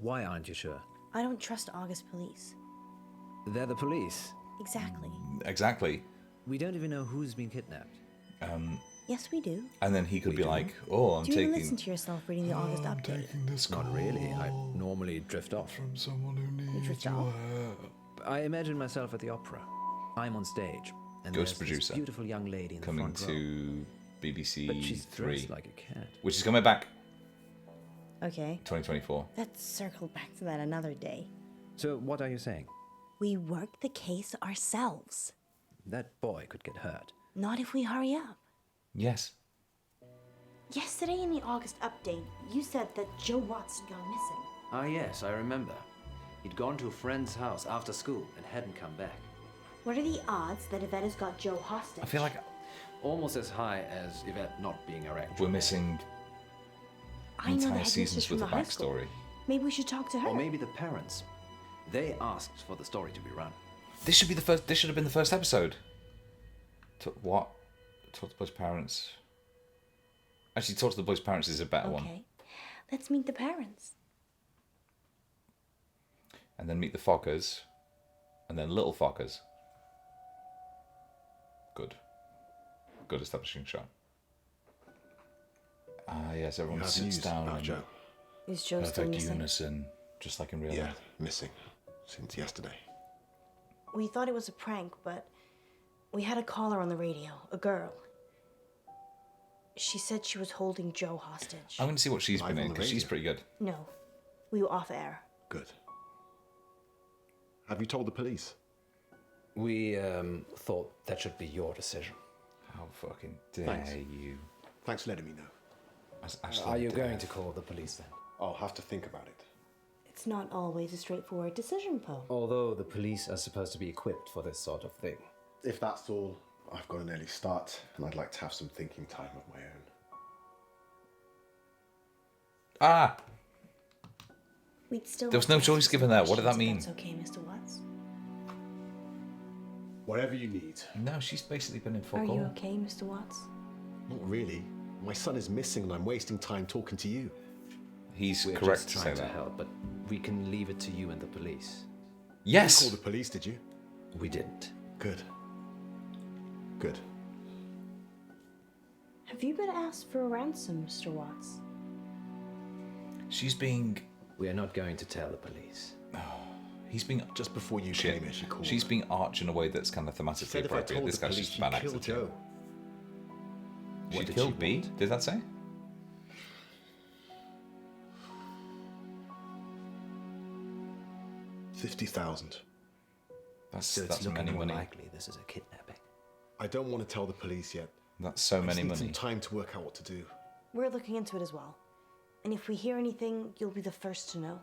Why aren't you sure? I don't trust August police. They're the police. Exactly. Exactly. We don't even know who's been kidnapped. Yes, we do. And then he could We be do? like, oh, I'm Do you even listen taking to yourself reading the August update? this Not really. I normally drift off. from someone who You needs drift your off? help. I imagine myself at the opera. I'm on stage. And Ghost there's this producer. beautiful young lady in Coming the front row. to BBC But she's 3, dressed like a cat. which is coming back Okay. 2024. Let's circle back to that another day. So what are you saying? We work the case ourselves. That boy could get hurt. Not if we hurry up. Yes. Yesterday in the August update, you said that Joe Watts had gone missing. Ah, yes, I remember. He'd gone to a friend's house after school and hadn't come back. What are the odds that Yvette has got Joe hostage? I feel like Almost as high as Yvette not being her actual we're missing I know the entire headmistress seasons from with the the high school. backstory. Maybe we should talk to her. Or maybe the parents. They asked for the story to be run. This should be the first. This should have been the first episode. What? Talk to the boy's parents. Actually, talk to the boy's parents is a better one. Okay. Let's meet the parents. and then meet the Fockers, and then little Fockers. Good establishing shot. Ah, yes, everyone You have sits news down about in Joe. Is Joe still perfect missing? unison, just like in real Yeah, life. missing since yesterday. We thought it was a prank, but we had a caller on the radio, a girl. She said she was holding Joe hostage. I'm going to see what she's Live been on in, the because she's radio. pretty good. No, we were off air. Good. Have you told the police? We thought that should be your decision. How fucking dare Thanks. you. Thanks for letting me know. As Ashley Are you dare. going to call the police then? I'll have to think about it. It's not always a straightforward decision, Poe. Although the police are supposed to be equipped for this sort of thing. If that's all, I've got an early start, and I'd like to have some thinking time of my own. Ah! We'd still There was like no to ask you choice some given there. What did that questions, mean? if that's okay, Mr. Watts. Whatever you need. No, she's basically been in fuck Are you all. okay, Mr. Watts? Not really. My son is missing, and I'm wasting time talking to you. He's We're correct just to say trying to that. help, but we can leave it to you and the police. You Yes! called the police, did you? We didn't. Good. Good. Have you been asked for a ransom, Mr. Watts? She's being... We are not going to tell the police. He's being... Just before you Shit. came here, she called. She's being arch in a way that's kind of She thematically said if I appropriate. told This the guy's police, just a bad she'd kill actor. Joe. She What did killed she B? want? Did that say? 50,000. So it's That's looking many more money. likely this is a kidnapping. I don't want to tell the police yet. That's so I many just need money. some time to work out what to do. We're looking into it as well. And if we hear anything, you'll be the first to know.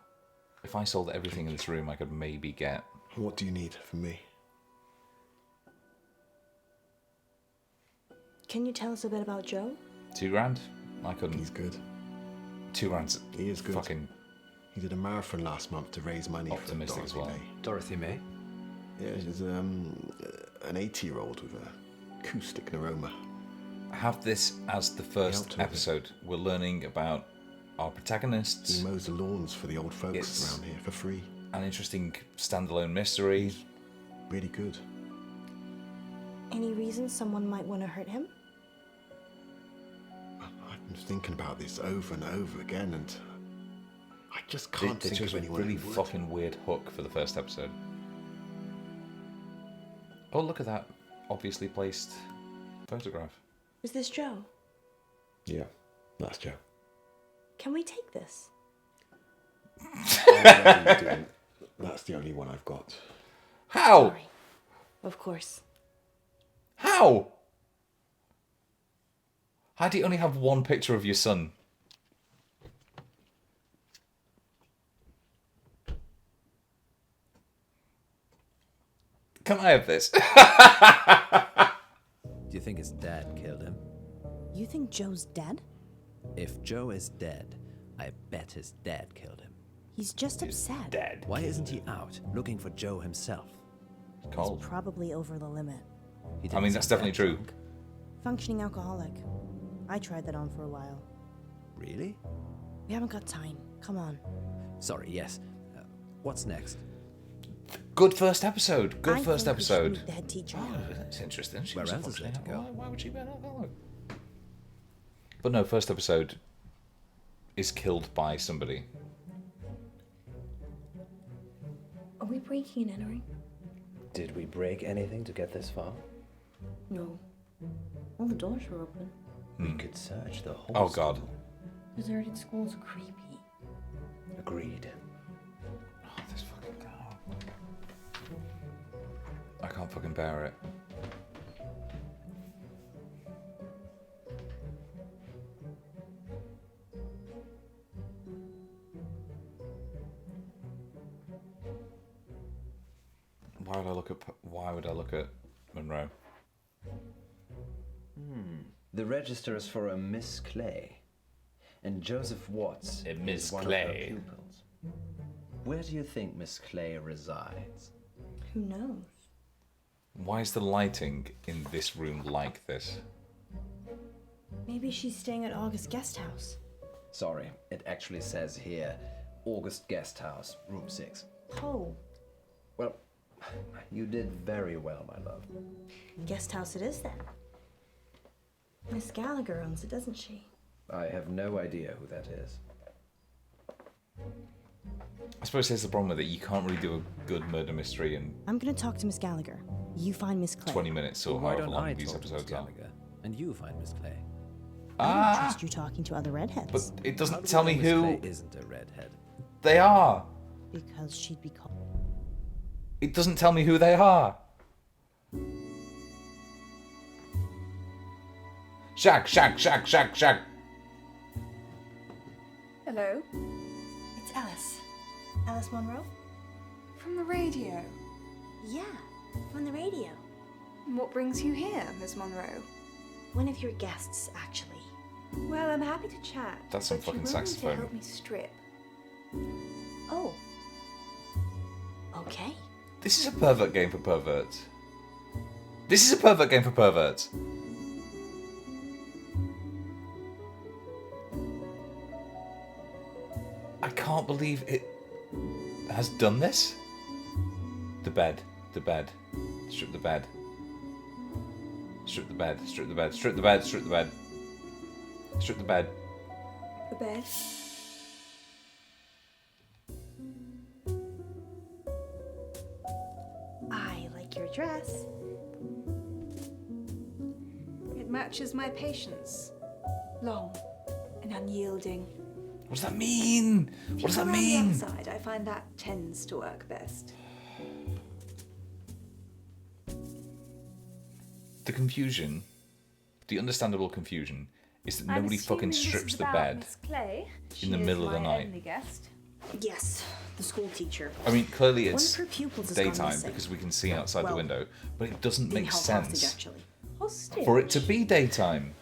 If I sold everything in this room, I could maybe get... What do you need from me? Can you tell us a bit about Joe? $2,000? I couldn't. He's good. $2,000. He is good. Fucking He did a marathon last month to raise money Optimistic for as Dorothy well. May. Dorothy May? Yeah, she's an 80-year-old with a acoustic neuroma. have this as the first helped her with it. episode. We're learning about our protagonists. He mows the lawns for the old folks It's- around here for free. An interesting standalone mystery. Really good. Any reason someone might want to hurt him? I've been thinking about this over and over again, and I just They can't think chose of a anyone really who would. fucking weird hook for the first episode. Oh, look at that obviously placed photograph. Is this Joe? Yeah, that's Joe. Can we take this? I didn't. That's the only one I've got. How? Sorry. Of course. How? How do you only have one picture of your son? Can I have this? Do you think his dad killed him? You think Joe's dead? If Joe is dead, I bet his dad killed him. He's just upset. Dead. Why isn't he out looking for Joe himself? Cold. Probably over the limit. He I mean, didn't that's seem definitely that true. drunk. Functioning alcoholic. I tried that on for a while. Really? We haven't got time. Come on. Sorry, yes. What's next? Good first episode. Good I first think we should episode. meet the head teacher. Oh, that's interesting. She Where was else is functioning there to go? alcoholic. Why would she be an alcoholic? But no, first episode is killed by somebody. Are we breaking and entering? Did we break anything to get this far? No. All the doors are open. We could search the whole Oh god. school. Deserted schools are creepy. Agreed. Oh, this fucking guy. I can't fucking bear it. Why would I look at Munro? The register is for a Miss Clay. And Joseph Watts A Miss is one Clay. of her pupils. Where do you think Miss Clay resides? Who knows? Why is the lighting in this room like this? Maybe she's staying at August guest house. Sorry, it actually says here, August Guest House, room 6. Poe. Well, you did very well, my love. Guest house it is then. Miss Gallagher owns it, doesn't she? I have no idea who that is. I suppose here's the problem with it. You can't really do a good murder mystery in I'm gonna talk to Miss Gallagher. You find Miss Clay. 20 minutes or Why however don't long I these talk to Miss episodes are. Gallagher and you find Miss Clay? I don't trust you talking to other redheads. But it How doesn't do tell we me know who Miss Clay isn't a redhead. they are. Because she'd be called. It doesn't tell me who they are. Shag. Hello? It's Alice. Alice Munro? From the radio. Yeah, from the radio. And what brings you here, Miss Monroe? One of your guests, actually. Well, I'm happy to chat. That's some but fucking you will need saxophone. to help me strip. Oh. Okay. This is a pervert game for perverts. This is a pervert game for perverts. I can't believe it has done this. The bed. Strip the bed. Strip the bed. Strip the bed. Strip the bed. Strip the bed. Strip the bed. The bed? I like your dress. It matches my patience. Long and unyielding. What does that mean? What does that From mean? the outside, I find that tends to work best. The confusion, the understandable confusion, is that I'm nobody fucking assuming this strips is the about bed Miss Clay. in the She is middle of the my night. only guest. Yes, the school teacher. I mean, clearly One it's of her pupils has gone daytime missing. because we can see outside the Well, window, but it doesn't Being make held hostage, sense actually. Hostage? for it to be daytime.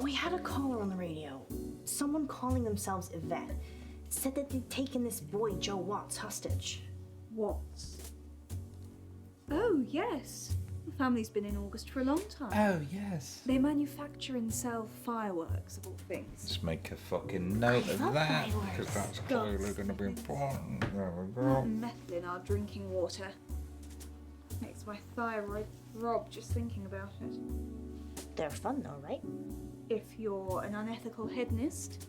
We had a caller on the radio. Someone calling themselves Yvette said that they'd taken this boy, Joe Watts, hostage. Watts? Oh, yes. The family's been in August for a long time. Oh, yes. They manufacture and sell fireworks, of all things. Just make a fucking note I of love that, fireworks. because that's Guns. clearly going to be important. There we Not go. meth in our drinking water. Makes my thyroid throb just thinking about it. They're fun though, right? If you're an unethical hedonist,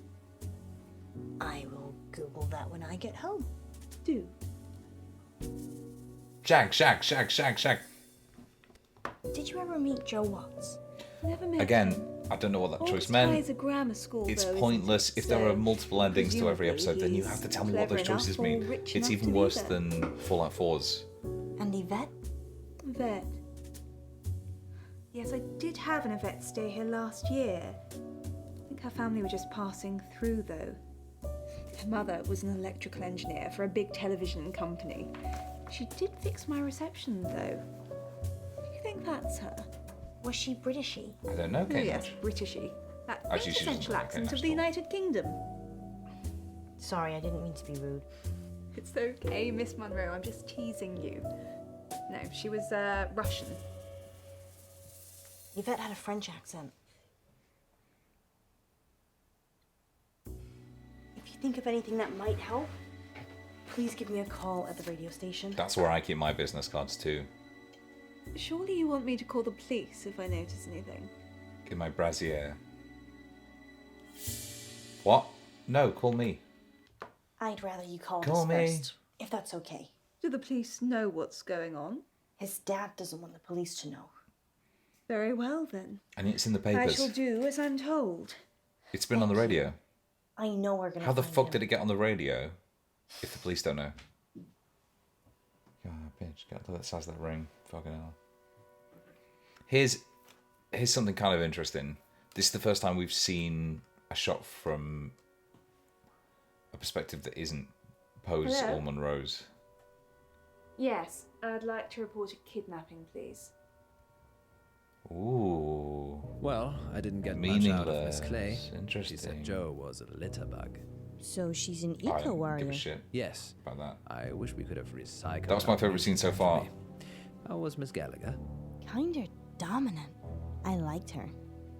I will Google that when I get home. do. Shag. Did you ever meet Joe Watts? Never met Again, him. I don't know what that choice August High meant. is a grammar school, It's though, isn't pointless. it? If there are So, multiple endings to every presumably episode, then you he's have to tell me what those clever choices enough or mean. rich It's enough even to be worse there. than Fallout 4's. And Yvette? Vet. Yes, I did have an Yvette stay here last year. I think her family were just passing through, though. Her mother was an electrical engineer for a big television company. She did fix my reception, though. Do you think that's her? Was she Britishy? I don't know, Oh, Kate. yes, Britishy. That Actually, she doesn't quintessential look accent like of the Kate United Kingdom. Sorry, I didn't mean to be rude. It's okay, Miss Monroe. I'm just teasing you. No, she was Russian. Yvette had a French accent. If you think of anything that might help, please give me a call at the radio station. That's where I keep my business cards too. Surely you want me to call the police if I notice anything? In my brassiere. What? No, call me. I'd rather you call Call us me. first, if that's okay. Do the police know what's going on? His dad doesn't want the police to know. Very well, then. And it's in the I papers. shall do as I'm told. It's been on the radio. I know we're gonna How the find fuck him. did it get on the radio if the police don't know? God, bitch, get to that size of that ring. Fucking hell. Here's something kind of interesting. This is the first time we've seen a shot from a perspective that isn't Poe's Hello? or Munro's. Yes, I'd like to report a kidnapping, please. Ooh. Well, I didn't get much out of Miss Meaningless. Clay. She Interesting. said Joe was a litter bug. So she's an I don't give eco-warrior. a shit Yes, about that. I wish we could have recycled. That was my our favourite scene so research far. for me. How was Miss Gallagher? Kinda dominant. I liked her.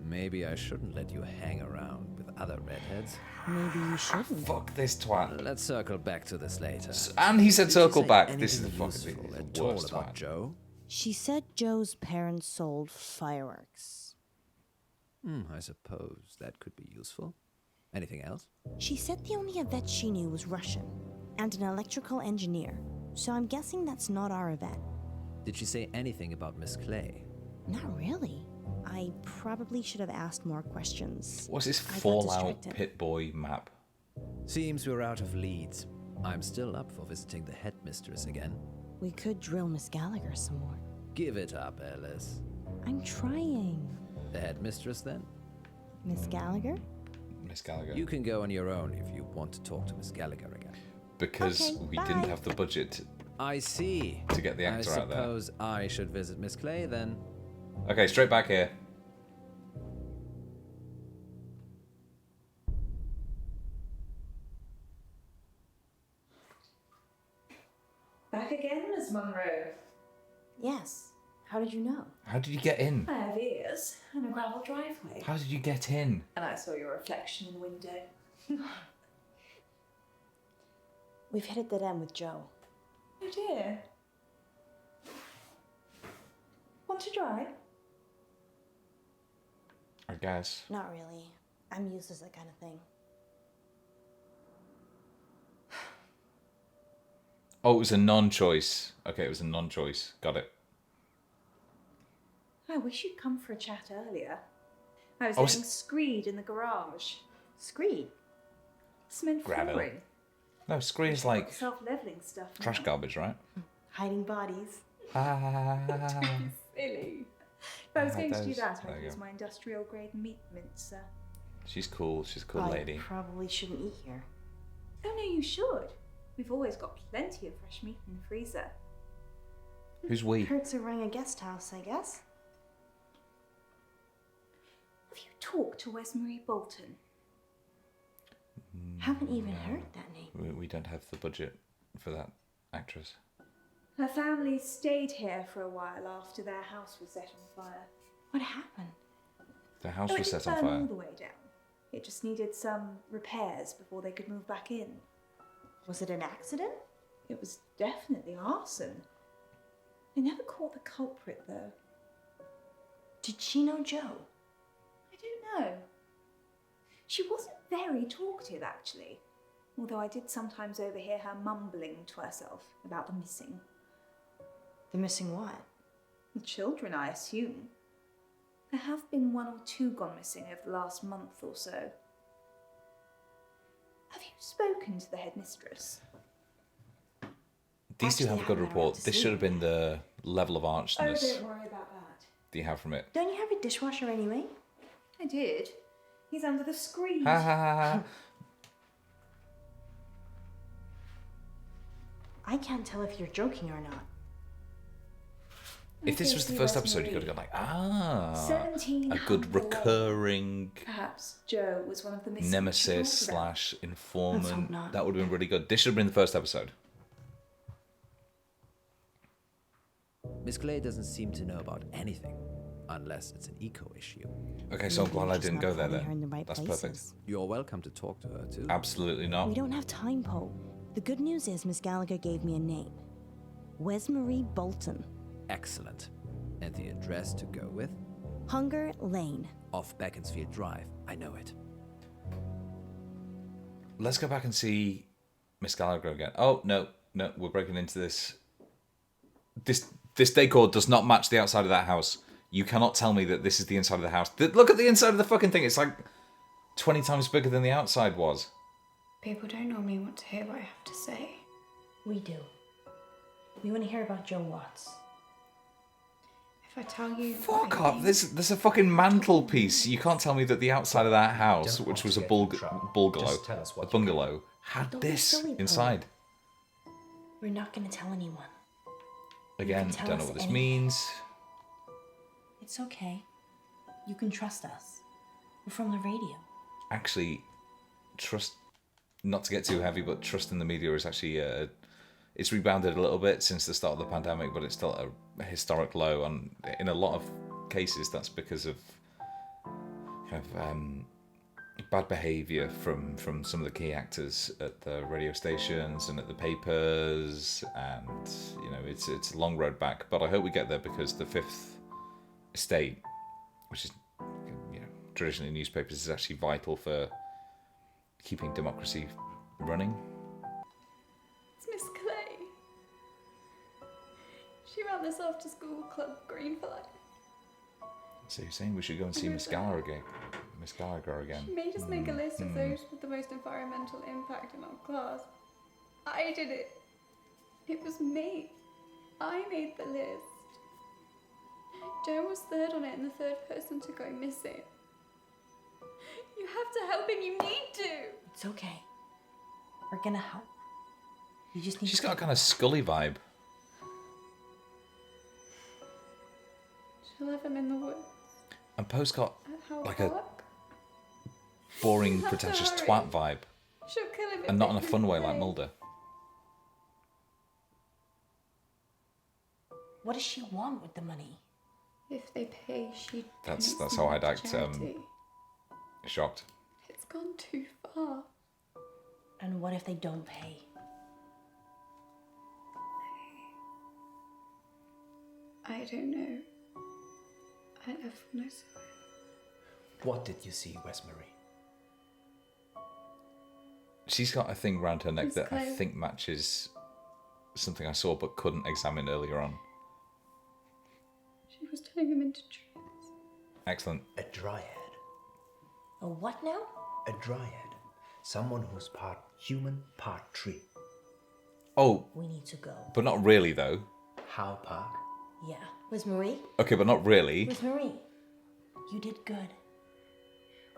Maybe I shouldn't let you hang around with other redheads. Maybe you shouldn't. Fuck this twat. Let's circle back to this later. And he said Did circle she say back. This is the anything fucking useful thing. at The all worst about twat. Joe? She said Joe's parents sold fireworks. I suppose that could be useful. Anything else? She said the only Yvette she knew was Russian and an electrical engineer, so I'm guessing that's not our Yvette. Did she say anything about Miss Clay? Not really. I probably should have asked more questions. What's this I got Fallout distracted. Pit-Boy map? Seems we're out of leads. I'm still up for visiting the headmistress again. We could drill Miss Gallagher some more. Give it up, Alice. I'm trying. The headmistress, then? Miss Gallagher? Miss Gallagher. You can go on your own if you want to talk to Miss Gallagher again. Because Okay, we bye. didn't have the budget I see. to get the actor I out there. suppose I should visit Miss Clay then. Okay, straight back here. Back again, Miss Munro. Yes. How did you know? How did you get in? I have ears and a gravel driveway. How did you get in? And I saw your reflection in the window. We've hit a dead end with Joe. Oh dear. Want to drive? I guess. Not really. I'm used to that kind of thing. Oh, it was a non-choice. Okay, it was a non-choice. Got it. I wish you'd come for a chat earlier. I was Oh, getting screed in the garage. Screed. Cement Gravel. flooring. No, screen's like Self-leveling stuff. now. trash garbage, right? Hiding bodies. Ah. Silly. If I was going to do those. that, There I'd you use go. my industrial grade meat mincer. She's cool. She's a cool I lady. probably shouldn't eat here. Oh no, you should. We've always got plenty of fresh meat in the freezer. Who's we? Perks are running a guest house, I guess. Have you talked to Wesmarie Bolton? Haven't even heard that name. We don't have the budget for that actress. Her family stayed here for a while after their house was set on fire. What happened? The house Oh, was it didn't set on burn all fire. the way down. It just needed some repairs before they could move back in. Was it an accident? It was definitely arson. They never caught the culprit, though. Did she know Joe? I don't know. She wasn't very talkative, actually. Although I did sometimes overhear her mumbling to herself about the missing. The missing what? The children, I assume. There have been one or two gone missing over the last month or so. Have you spoken to the headmistress? These two have a good Actually, I haven't report. around to This see should have them. been the level of Oh, archness don't worry about that. that you have from it. Don't you have a dishwasher anyway? I did. He's under the screen. Ha ha ha ha. I can't tell if you're joking or not. If this was the first episode, you could have gone like, 17 a good humble recurring Perhaps Joe was one of the missing nemesis children. slash informant. not. That would have been really good. This should have been the first episode. Miss Clay doesn't seem to know about anything, unless it's an eco issue. Okay, so I'm Maybe glad you're I just didn't not go there pointing her then. in the right That's places. perfect. You're welcome to talk to her too. Absolutely not. We don't have time, Poe. The good news is Miss Gallagher gave me a name. Wesmarie Bolton. Excellent. And the address to go with? Hunger Lane. Off Beaconsfield Drive. I know it. Let's go back and see Miss Gallagher again. Oh, no, we're breaking into this. This decor does not match the outside of that house. You cannot tell me that this is the inside of the house. Look at the inside of the fucking thing. It's like 20 times bigger than the outside was. People don't normally want to hear what I have to say. We do. We want to hear about Joe Watts. If I tell you... Fuck off. There's a fucking mantelpiece. You can't tell me that the outside of that house, Don't which want was to a get in trouble. bungalow, Just tell us what a you bungalow, had Don't be this silly, Poe. inside. We're not going to tell anyone. Again, tell don't know us what this anything. means. It's okay. You can trust us. We're from the radio. Actually, trust, not to get too heavy, but trust in the media is actually, it's rebounded a little bit since the start of the pandemic, but it's still at a historic low. And in a lot of cases, that's because of kind of bad behaviour from some of the key actors at the radio stations and at the papers, and you know it's a long road back. But I hope we get there, because the Fifth Estate, which is traditionally newspapers, is actually vital for keeping democracy running. It's Miss Clay. She ran this after school club, Green for Life. So you're saying we should go and see Miss Gallagher again? She made us make a list of those with the most environmental impact in our class. I did it. It was me. I made the list. Joe was third on it and the third person to go missing. You have to help him, you need to! It's okay. We're gonna help. You just need She's to... got a kind of Scully vibe. She'll have him in the woods. And Poe's got How like a boring, pretentious twat vibe. She'll kill him. And not in a fun way like Mulder. What does she want with the money? If they pay, she. That's how I'd act. Shocked. It's gone too far. And what if they don't pay? I don't know. I left when I saw it. What did you see, Westmarie? She's got a thing around her neck Miss that I Clay. think matches something I saw but couldn't examine earlier on. She was turning him into trees. Excellent. A dryad. A what now? A dryad. Someone who's part human, part tree. Oh, We need to go. but not really though. How, Park? Yeah. Where's Marie? Okay, but not really. Where's Marie? You did good.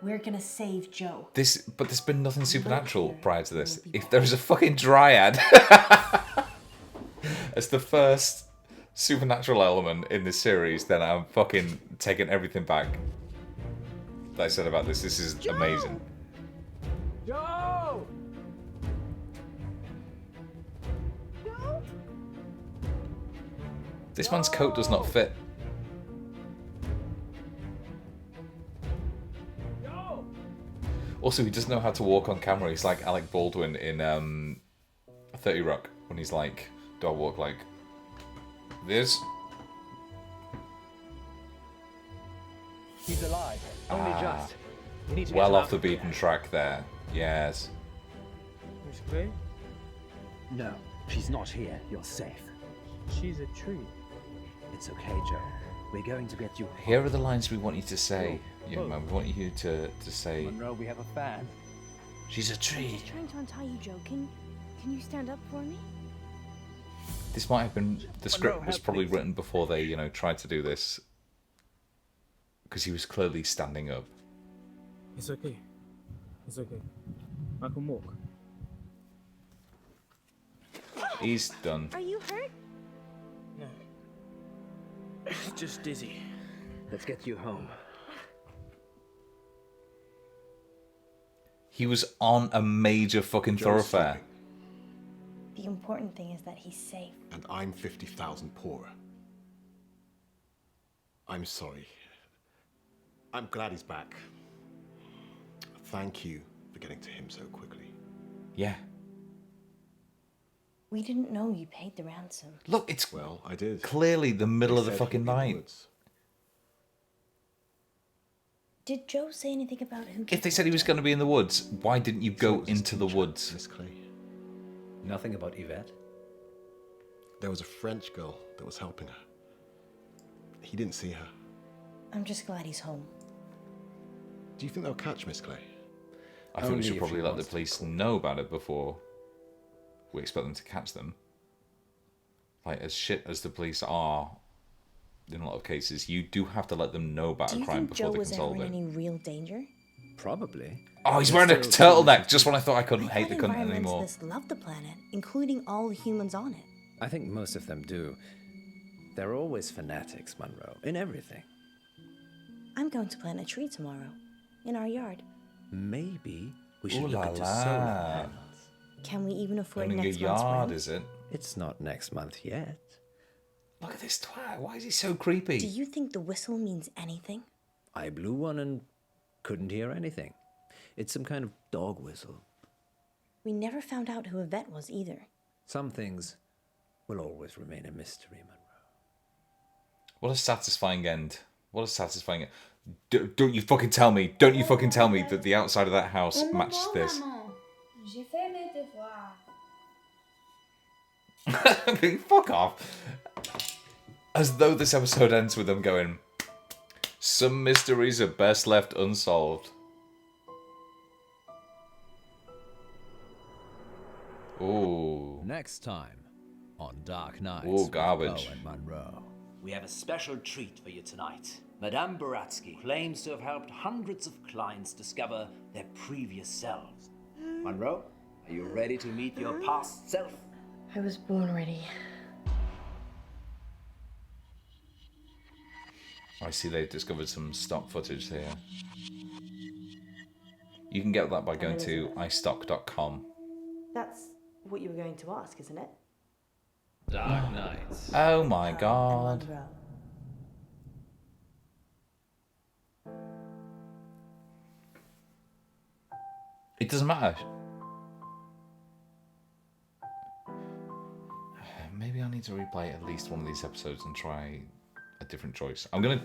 We're gonna save Joe. But there's been nothing supernatural prior to this. If there was a fucking dryad as the first supernatural element in this series, then I'm fucking taking everything back that I said about this. This is amazing. Joe! This man's coat does not fit. Also, he doesn't know how to walk on camera. He's like Alec Baldwin in 30 Rock, when he's like, do I walk like this? He's alive. Only just. We need to Well off the beaten track there. Yes. Miss Clay? No, she's not here. You're safe. She's a tree. It's okay, Joe. We're going to get you. Here are the lines we want you to say. Young man, we want you to say, Munro, we have a fan. she's a tree. He's trying to untie you, Joe. Can you stand up for me? This might have been, the script was probably written before they, tried to do this. Because he was clearly standing up. It's okay. It's okay. I can walk. He's done. Are you hurt? No. Just dizzy. Let's get you home. He was on a major fucking thoroughfare. The important thing is that he's safe. And I'm 50,000 poorer. I'm sorry. I'm glad he's back. Thank you for getting to him so quickly. Yeah. We didn't know you paid the ransom. Look, it's Well, I did. clearly the middle They of the said fucking he'd be in the night. woods. Did Joe say anything about who? If they said he was going to be in the woods, why didn't you go So was his into the teacher, woods? Miss Clay. Nothing about Yvette? There was a French girl that was helping her. He didn't see her. I'm just glad he's home. Do you think they'll catch Miss Clay? I think we Only should if probably he let the wants to police call. know about it before we expect them to catch them. Like, as shit as the police are, in a lot of cases, you do have to let them know about Do a you crime think before Joe they can was ever solve in it. any real danger? Probably. Oh, he's They're wearing a still turtleneck, just when I thought I couldn't I hate the thought cunt anymore. environmentalists love the planet, including all the humans on it. I think most of them do. They're always fanatics, Munro, in everything. I'm going to plant a tree tomorrow, in our yard. Maybe we should Ooh look la into la. solar panels. Can we even afford Owning a next month's yard, rent? is it? It's not next month yet. Look at this twat. Why is he so creepy? Do you think the whistle means anything? I blew one and couldn't hear anything. It's some kind of dog whistle. We never found out who Yvette was either. Some things will always remain a mystery, Munro. What a satisfying end. What a satisfying end. Don't you fucking tell me. Don't you fucking tell me that the outside of that house matches this. J'ai fait mes devoirs. Fuck off. As though this episode ends with them going, some mysteries are best left unsolved. Ooh. Next time on Dark Nights. Ooh, garbage. Poe and Munro. We have a special treat for you tonight. Madame Baratsky claims to have helped hundreds of clients discover their previous selves. Munro, are you ready to meet your past self? I was born ready. I see they've discovered some stock footage here. You can get that by going to istock.com. That's what you were going to ask, isn't it? Dark Nights. Oh my god. Munro. It doesn't matter. Maybe I need to replay at least one of these episodes and try a different choice. I'm going to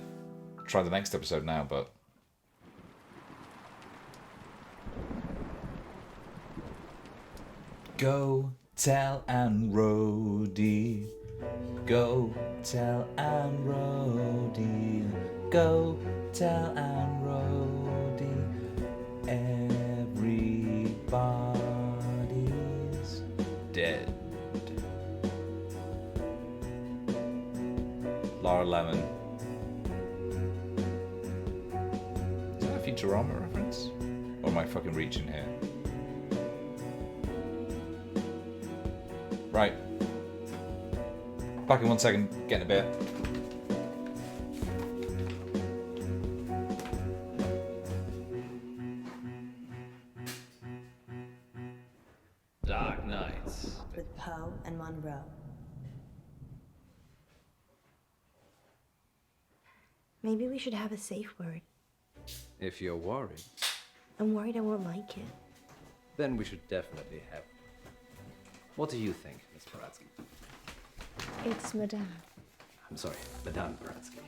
try the next episode now, but... Go tell Anne Rhodey. Go tell Anne Rhodey. Go tell Anne Rhodey. Everybody's dead. Laura Lemon. Is that a Futurama reference? Or am I fucking reaching here? Right. Back in 1 second, getting a bit. Dark Nights. With Poe and Munro. Maybe we should have a safe word. If you're worried, I'm worried I won't like it. then we should definitely have. What do you think, Miss Baratsky? It's Madame. I'm sorry, Madame Baratsky.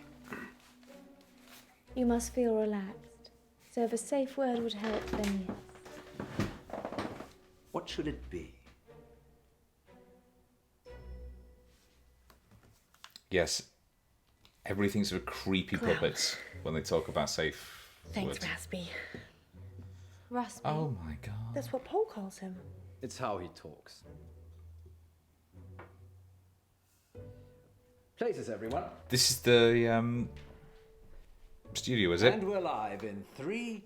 You must feel relaxed. So if a safe word would help, then yes. What should it be? Yes. Everybody thinks of creepy Clown. puppets when they talk about safe Thanks, words. Raspy. Raspy. Oh my god. That's what Poe calls him. It's how he talks. Places, everyone. This is the studio, is it? And we're live in 3,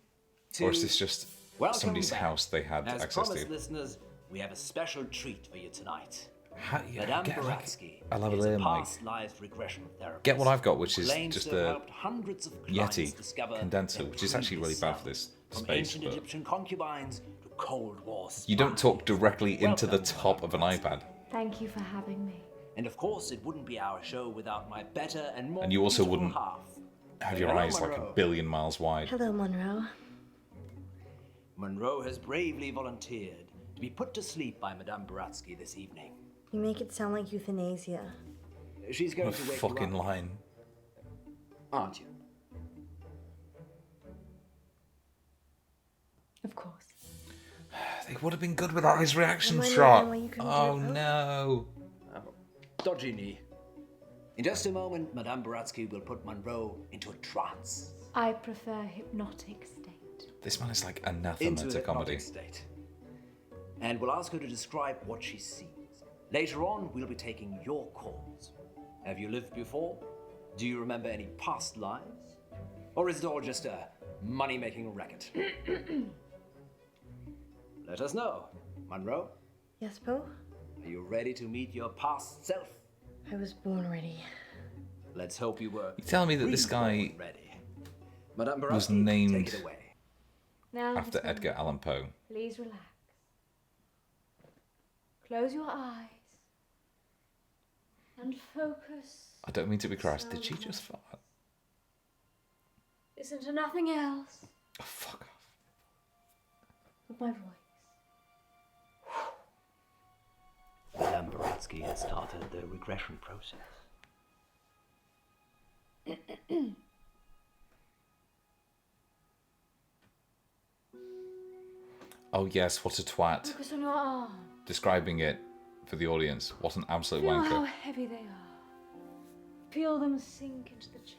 2. Or is this just Welcome somebody's back. house they had As access promised, to? listeners, we have a special treat for you tonight. Madame Madame Baratsky a is a lavalier mic. past life regression therapist. Get what I've got, which is Claims just to have a helped hundreds of clients Yeti discover condenser, their which is actually really previous bad for selves. this From space. ancient But Egyptian concubines to Cold War you don't talk spies. directly into the Welcome, top of an iPad. Thank you for having me. And of course, it wouldn't be our show without my better and more And you also beautiful wouldn't half. have your Hello, eyes like Munro. a billion miles wide. Hello, Munro. Munro has bravely volunteered to be put to sleep by Madame Baratsky this evening. You make it sound like euthanasia. She's going What a to wake fucking you up, line. aren't you? Of course. They would have been good without his reaction Am I the shot. only one you couldn't Oh do it, Poe? no. Dodgy knee. In just a moment, Madame Baratsky will put Munro into a trance. I prefer hypnotic state. This man is like anathema Into to a comedy. hypnotic state. And we'll ask her to describe what she sees. Later on, we'll be taking your calls. Have you lived before? Do you remember any past lives? Or is it all just a money-making racket? Let us know. Munro, Yes, Poe? are you ready to meet your past self? I was born ready. Let's hope you were. You telling me that this guy reborn ready. Madame was Baratsky, named take it away. Now, after Miss Edgar Munro, Allan Poe? please relax. Close your eyes. And focus. I don't mean to be crass. Did she just fart? Listen to nothing else. Oh, fuck off. But my voice. Madame Baratsky has started the regression process. Oh yes, what a twat. Focus on your arm. Describing it for the audience. What an absolute Feel wanker. how heavy they are. Feel them sink into the chair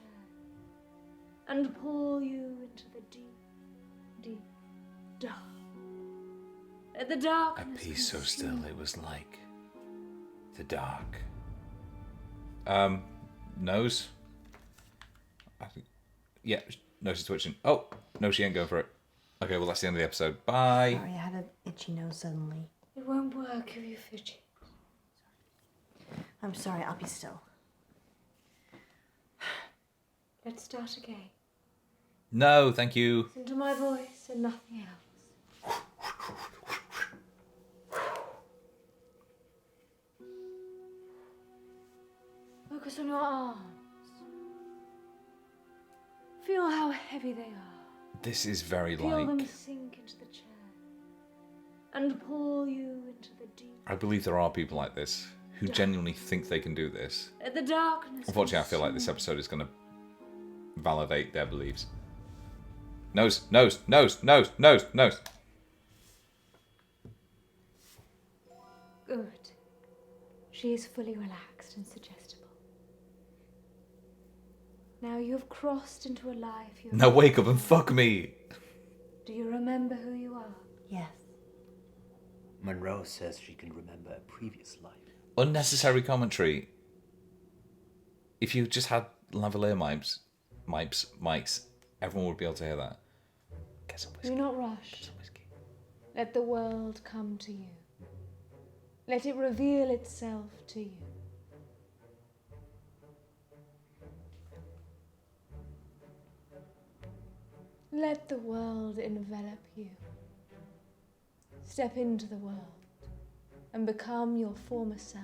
and pull you into the deep, deep dark. Let the A darkness peace so consume still it was like the dark. Nose? I think, yeah, nose is twitching. Oh, no, she ain't going for it. Okay, well, that's the end of the episode. Bye. Sorry, I had an itchy nose suddenly. It won't work if you fidget. I'm sorry, I'll be still. Let's start again. No, thank you. Listen to my voice and nothing else. Focus on your arms. Feel how heavy they are. This is very Feel like... them sink into the chair and pull you into the deep. I believe there are people like this who genuinely think they can do this. Let the darkness. Unfortunately, I feel like this episode is going to validate their beliefs. Nose, nose, nose, nose, nose, nose. Good. She is fully relaxed and suggestible. Now you have crossed into a life you... Now wake up and fuck me. Do you remember who you are? Yes. Munro says she can remember a previous life. Unnecessary commentary. If you just had lavalier mics, everyone would be able to hear that. Get some whiskey. Do not rush. Let the world come to you. Let it reveal itself to you. Let the world envelop you. Step into the world and become your former self.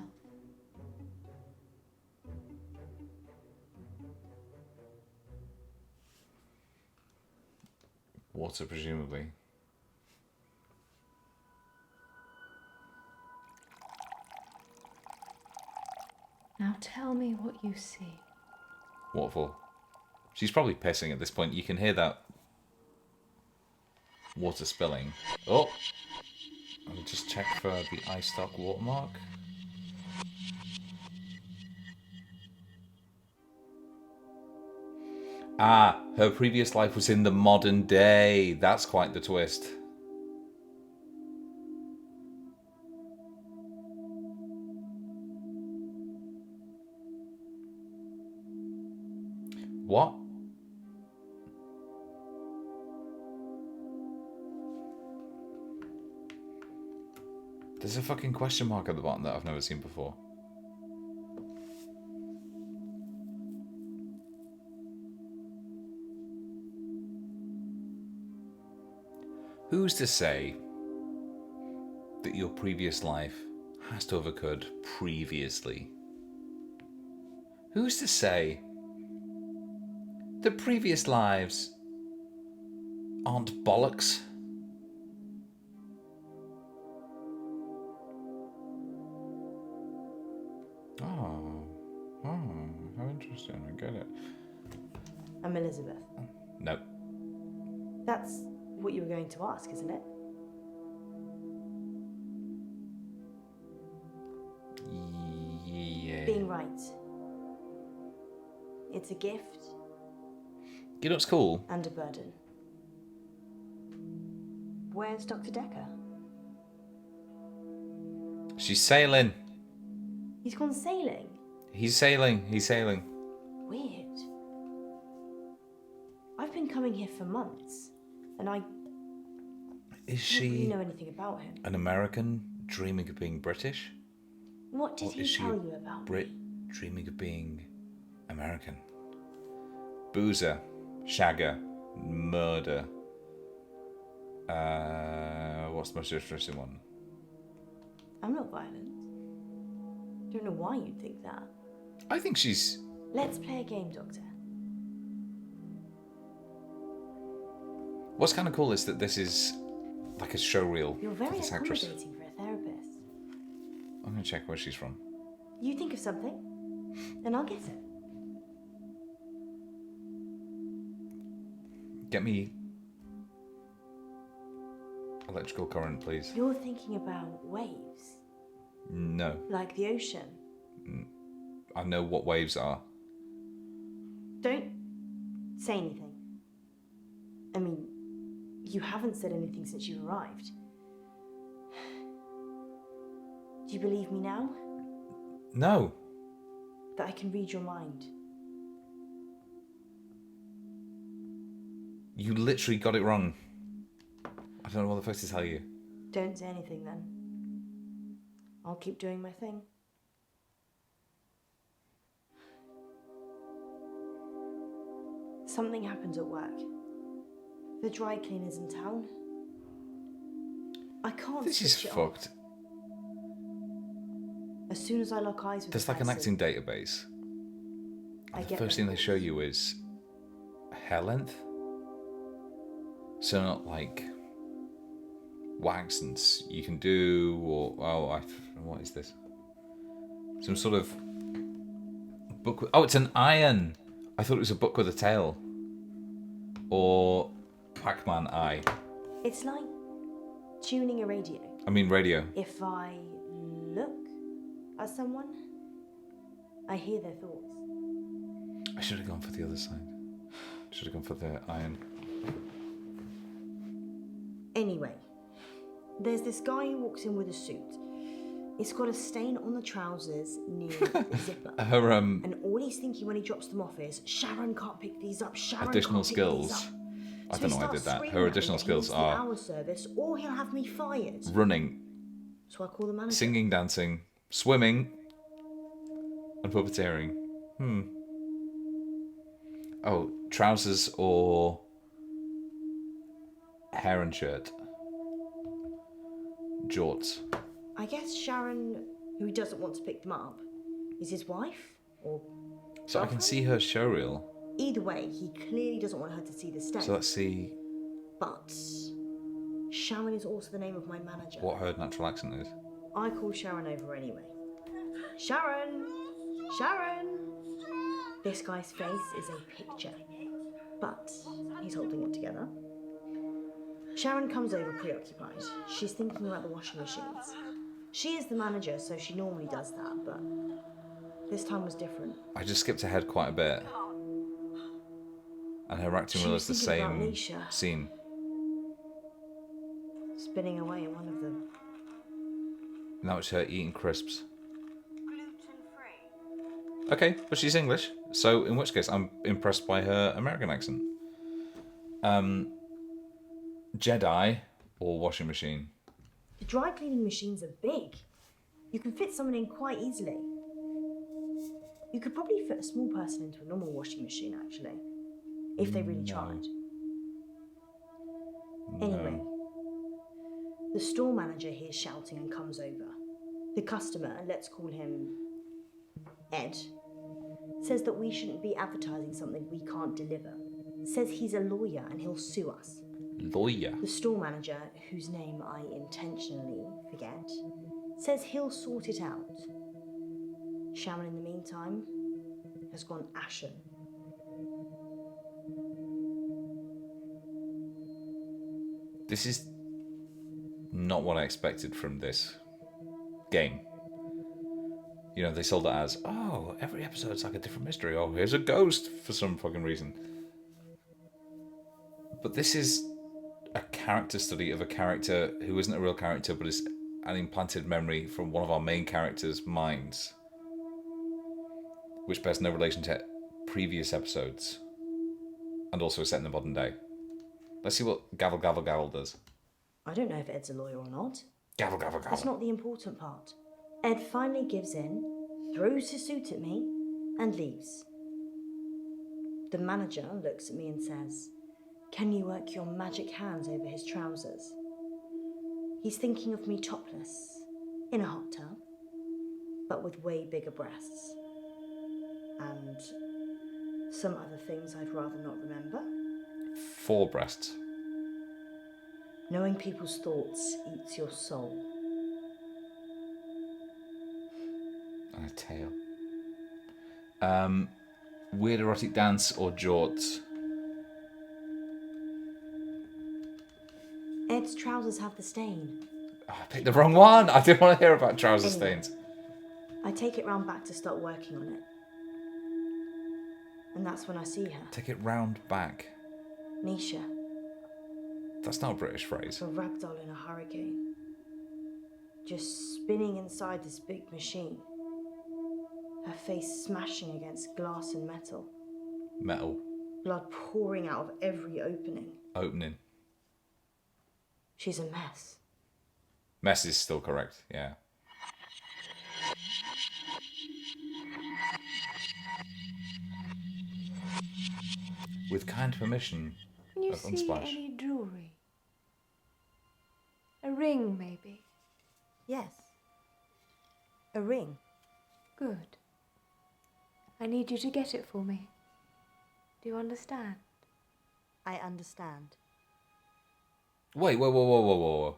Water, presumably. Now tell me what you see. Waterfall. She's probably pissing at this point. You can hear that water spilling. Oh! I'll just check for the iStock watermark. Ah, her previous life was in the modern day. That's quite the twist. What? There's a fucking question mark at the bottom that I've never seen before. Who's to say that your previous life has to have occurred previously? Who's to say that previous lives aren't bollocks? How interesting. I get it. I'm Elizabeth. No. That's what you were going to ask, isn't it? Yeah. Being right. It's a gift. You know what's cool? And a burden. Where's Dr. Decker? She's sailing. He's gone sailing. He's sailing. He's sailing. Weird. I've been coming here for months, and I Is don't really she know anything about him. an American dreaming of being British? What did Or he is she tell a you about Brit me? dreaming of being American? Boozer, shagger, murder. What's the most interesting one? I'm not violent. Don't know why you'd think that. I think she's... Let's play a game, Doctor. What's kind of cool is that this is like a show reel You're for very this actress. accommodating for a therapist. I'm going to check where she's from. You think of something, and I'll guess it. Get me electrical current, please. You're thinking about waves, No. like the ocean. I know what waves are. Don't say anything. I mean, you haven't said anything since you arrived. Do you believe me now? No. That I can read your mind? You literally got it wrong. I don't know what the fuck to tell you. Don't say anything then. I'll keep doing my thing. Something happened at work. The dry cleaner's in town. I can't This is switch it fucked. off. As soon as I lock eyes with There's the like an person, acting database. I The get first them. thing they show you is hair length. So not like what accents you can do, or what is this? Some sort of book. Oh, it's an iron. I thought it was a book with a tail, or Pac-Man eye. It's like tuning a radio. I mean radio. If I look at someone, I hear their thoughts. I should have gone for the other side. Should have gone for the iron. Anyway, there's this guy who walks in with a suit. It's got a stain on the trousers near the zipper. Her And all he's thinking when he drops them off is, Sharon can't pick these up, Sharon additional can't pick these skills. up. I So don't he know why I starts did that. screaming Her at me additional that he skills needs the are hour service, or he'll have me fired. running, So I call the manager. singing, dancing, swimming, and puppeteering. Oh, trousers or hair and shirt. Jorts. I guess Sharon, who he doesn't want to pick them up, is his wife? Or So I can girlfriend? see her showreel. Either way, he clearly doesn't want her to see the stain. So let's see But Sharon is also the name of my manager. what her natural accent is. I call Sharon over anyway. Sharon! Sharon! This guy's face is a picture, but he's holding it together. Sharon comes over preoccupied. She's thinking about the washing machines. She is the manager, so she normally does that, but this time was different. I just skipped ahead quite a bit. And her acting She reel was is the thinking about same Nisha. scene. Spinning away in one of them. Now it's her eating crisps. Okay, but she's English, so in which case I'm impressed by her American accent. Jedi or washing machine? The dry cleaning machines are big. You can fit someone in quite easily. You could probably fit a small person into a normal washing machine, actually, if they really tried. Anyway, the store manager hears shouting and comes over. The customer, let's call him Ed, says that we shouldn't be advertising something we can't deliver. Says he's a lawyer and he'll sue us. Lawyer. The store manager, whose name I intentionally forget, says he'll sort it out. Shaman, in the meantime, has gone ashen. This is not what I expected from this game. You know, they sold it as, oh, every episode's like a different mystery. Oh, here's a ghost for some fucking reason. But this is a character study of a character who isn't a real character, but is an implanted memory from one of our main characters' minds, which bears no relation to previous episodes, and also is set in the modern day. Let's see what gavel gavel gavel does. I don't know if Ed's a lawyer or not. Gavel gavel gavel. That's not the important part. Ed finally gives in, throws his suit at me, and leaves. The manager looks at me and says, "Can you work your magic hands over his trousers?" He's thinking of me topless, in a hot tub, but with way bigger breasts. And some other things I'd rather not remember. 4 breasts. Knowing people's thoughts eats your soul. And a tail. Weird erotic dance or jorts? Ed's trousers have the stain. Oh, I picked the wrong one. I didn't want to hear about trouser Anyway. stains. I take it round back to start working on it. And that's when I see her. Take it round back. Nisha. That's not a British phrase. A ragdoll in a hurricane. Just spinning inside this big machine. Her face smashing against glass and metal. Metal. Blood pouring out of every opening. Opening. She's a mess. Mess is still correct, yeah. With kind permission Can you of see Unsplash. any jewelry? A ring, maybe? Yes. A ring. Good. I need you to get it for me. Do you understand? I understand. Wait, whoa.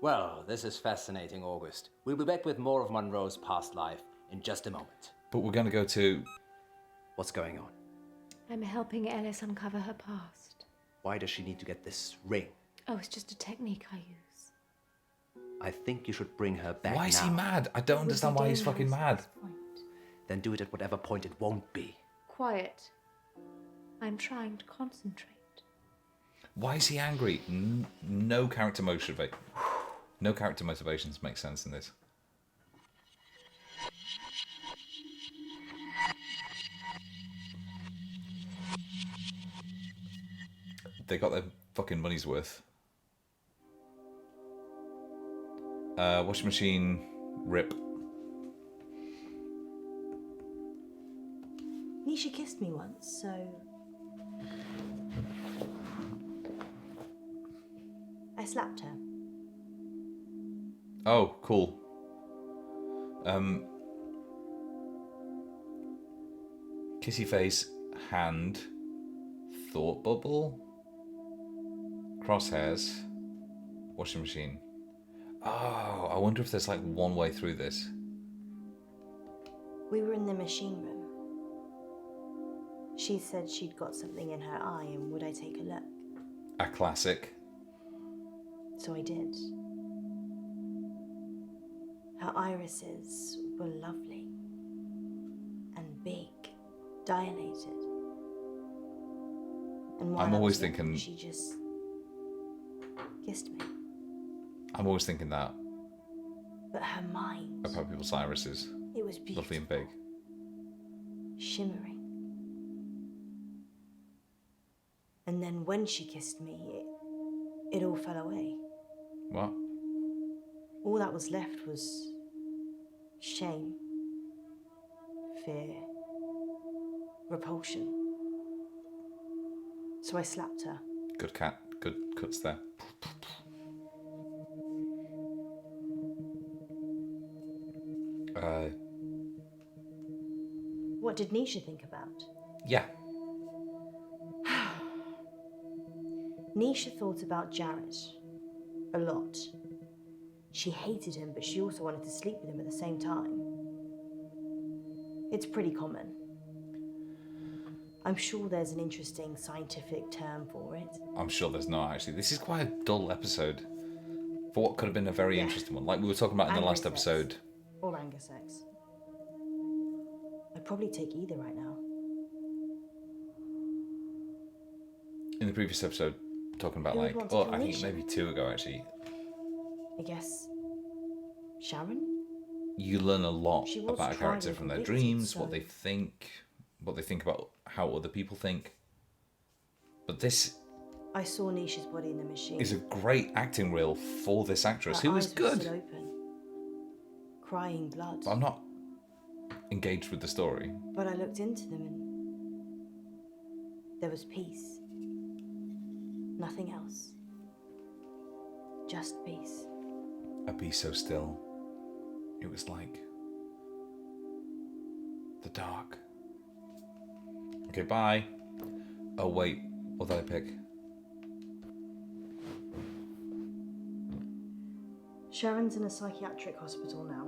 Well, this is fascinating, August. We'll be back with more of Munro's past life in just a moment. But we're going to go to... What's going on? I'm helping Ellis uncover her past. Why does she need to get this ring? Oh, it's just a technique I use. I think you should bring her back Why is he now. mad? I don't understand why he's fucking mad. Then do it at whatever point it won't be. Quiet. I'm trying to concentrate. Why is he angry? No character motivation. No character motivations make sense in this. They got their fucking money's worth. Washing machine, rip. Nisha kissed me once, so... I slapped her. Oh, cool. Kissy face, hand, thought bubble, crosshairs, washing machine. Oh, I wonder if there's like one way through this. We were in the machine room. She said she'd got something in her eye and would I take a look? A classic. So I did. Her irises were lovely and big, dilated. And while I'm I always was looking, thinking- she just kissed me. I'm always thinking that But her mind, about people's irises. it was beautiful, Lovely and big. shimmering. And then when she kissed me, it all fell away. What? All that was left was shame, fear, repulsion. So I slapped her. Good cat. Good cuts there. What did Nisha think about? Yeah. Nisha thought about Jared a lot. She hated him, but she also wanted to sleep with him at the same time. It's pretty common. I'm sure there's an interesting scientific term for it. I'm sure there's not actually. This is quite a dull episode for what could have been a very Yeah. interesting one. Like we were talking about in the Anger last sex. episode. Or anger sex. I'd probably take either right now. In the previous episode, talking about Who would like, want to oh, kill I think Nisha? maybe 2 ago actually. I guess Sharon? You learn a lot She was about a tried character and from their convicted, dreams, what so- they think about how other people think. But this I saw Nisha's body in the machine. is a great acting reel for this actress, Her who is eyes were good. still open, crying blood. But I'm not engaged with the story. But I looked into them and there was peace. Nothing else. Just peace. A piece so still. It was like the dark. Okay, bye. Oh wait, what did I pick? Sharon's in a psychiatric hospital now.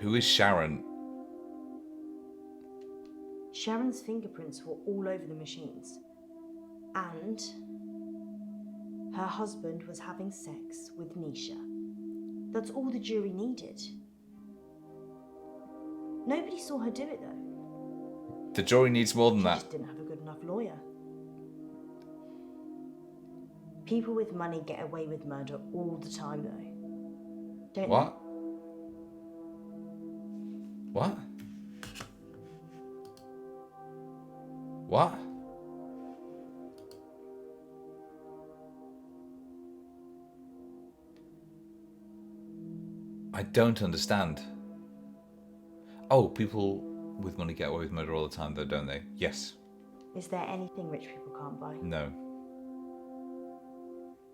Who is Sharon? Sharon's fingerprints were all over the machines. And her husband was having sex with Nisha. That's all the jury needed. Nobody saw her do it though. The jury needs more than She that. just didn't have a good enough lawyer. People with money get away with murder all the time though. Don't What? What? What? I don't understand. Oh, people with money get away with murder all the time though, don't they? Yes. they? Is there anything rich people can't buy? No.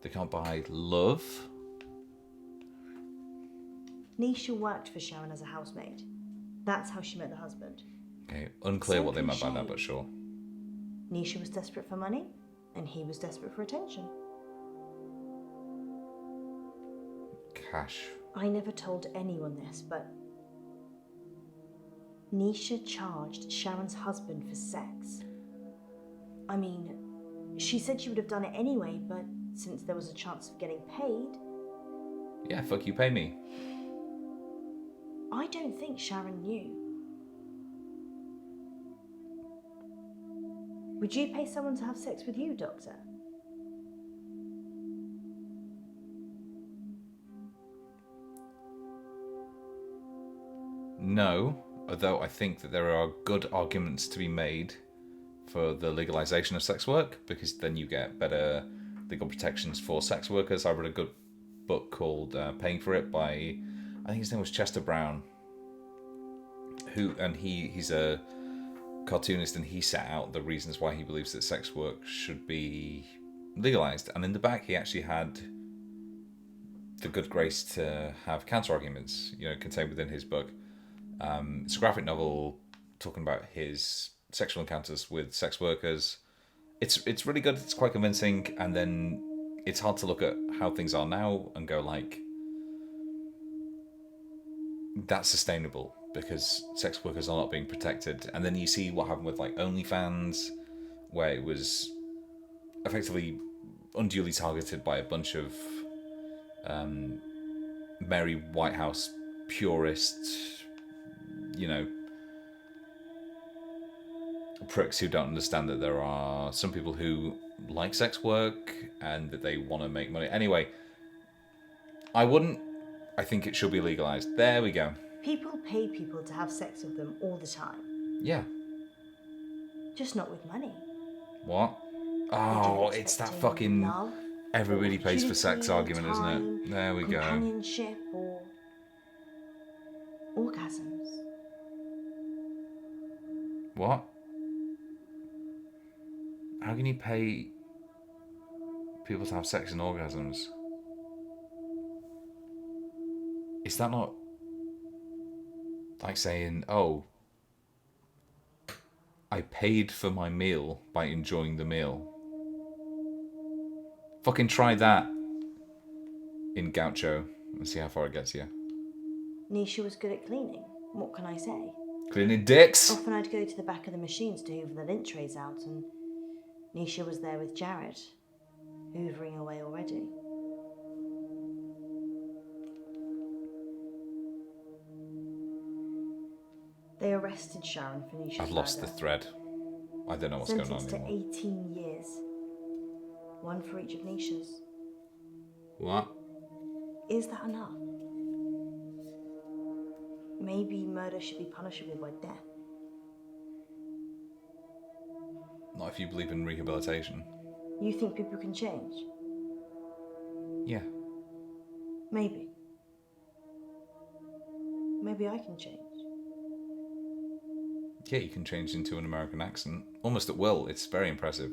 They can't buy love. Nisha worked for Sharon as a housemaid. That's how she met the husband. Okay, unclear what they meant by Simple that, but sure. Nisha was desperate for money, and he was desperate for attention. Cash. I never told anyone this, but Nisha charged Sharon's husband for sex. I mean, she said she would have done it anyway, but since there was a chance of getting paid, Yeah, fuck you, pay me. I don't think Sharon knew. Would you pay someone to have sex with you, Doctor? No, although I think that there are good arguments to be made for the legalization of sex work, because then you get better legal protections for sex workers. I read a good book called Paying for It by, I think his name was Chester Brown, he's a cartoonist, and he set out the reasons why he believes that sex work should be legalized. And in the back, he actually had the good grace to have counter arguments, contained within his book. It's a graphic novel talking about his sexual encounters with sex workers. It's really good. It's quite convincing, and then it's hard to look at how things are now and go like, that's sustainable because sex workers are not being protected. And then you see what happened with like OnlyFans, where it was effectively unduly targeted by a bunch of Mary Whitehouse purists, pricks who don't understand that there are some people who like sex work and that they want to make money. Anyway, I think it should be legalized. There we go. People pay people to have sex with them all the time. Yeah. Just not with money. What? They Oh, do it's that expecting fucking love, everybody pays for sex opportunity, argument, isn't time, it? There we go. companionship, or orgasms. What? How can you pay people to have sex and orgasms? Is that not like saying, oh, I paid for my meal by enjoying the meal? Fucking try that in Gaucho and see how far it gets you. Nisha was good at cleaning. What can I say? Cleaning dicks! Often I'd go to the back of the machines to hoover the lint trays out, and Nisha was there with Jared, hoovering away already. They arrested Sharon for Nisha's I've lost the murder. thread. I don't know what's going on Sentenced to anymore. 18 years. One for each of Nisha's. What? Is that enough? Maybe murder should be punishable by death. Not if you believe in rehabilitation. You think people can change? Yeah. Maybe. Maybe I can change. Yeah, you can change into an American accent. Almost at will. It's very impressive.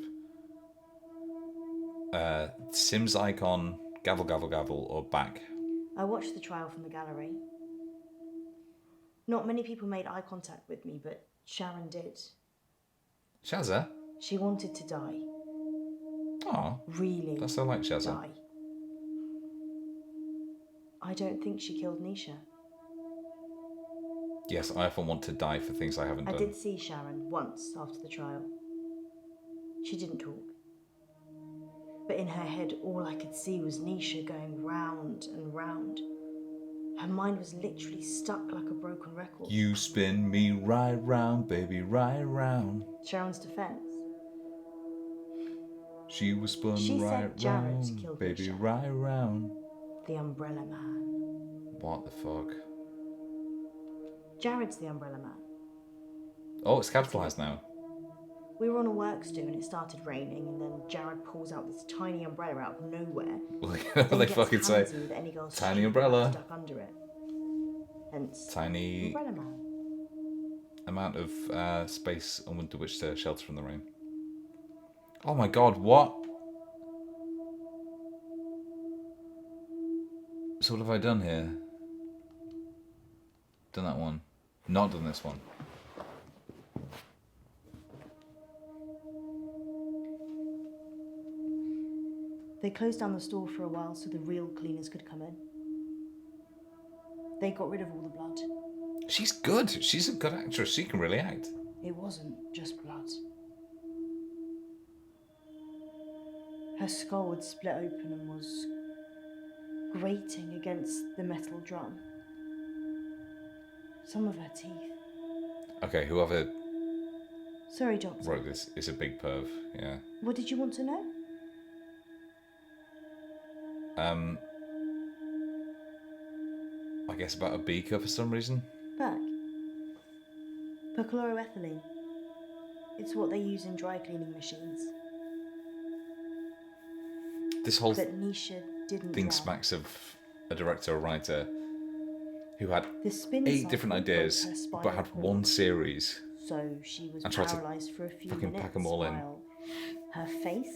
Sims icon, gavel, gavel, gavel, or back. I watched the trial from the gallery. Not many people made eye contact with me, but Sharon did. Shazza? She wanted to die. Oh. Really That's so like Shazza. die. I don't think she killed Nisha. Yes, I often want to die for things I haven't I done. did see Sharon once after the trial. She didn't talk. But in her head, all I could see was Nisha going round and round. Her mind was literally stuck like a broken record. You spin me right round, baby, right round. Sharon's defense. She was spun She right said Jared round, killed baby, Nisha. right round. The Umbrella Man. What the fuck? Jared's the Umbrella Man. Oh, it's capitalised now. We were on a works do and it started raining, and then Jared pulls out this tiny umbrella out of nowhere. Well, they fucking say, tiny umbrella. Stuck under it. Hence, Tiny Umbrella Man. amount of space under which to shelter from the rain. Oh my god, what? So what have I done here? Done that one. Not done this one. They closed down the store for a while so the real cleaners could come in. They got rid of all the blood. She's good. She's a good actress. She can really act. It wasn't just blood. Her skull had split open and was grating against the metal drum. Some of her teeth. Okay, whoever Sorry, Doctor. wrote this is a big perv. Yeah. What did you want to know? I guess about a beaker for some reason. Back. Perchloroethylene. It's what they use in dry cleaning machines. This whole But Nisha didn't thing drown. smacks of a director or writer who had The spin 8 cycle different broke ideas, her spinal but had cord. one series. So she was And tried to paralysed for a few fucking minutes pack 'em all in. while her face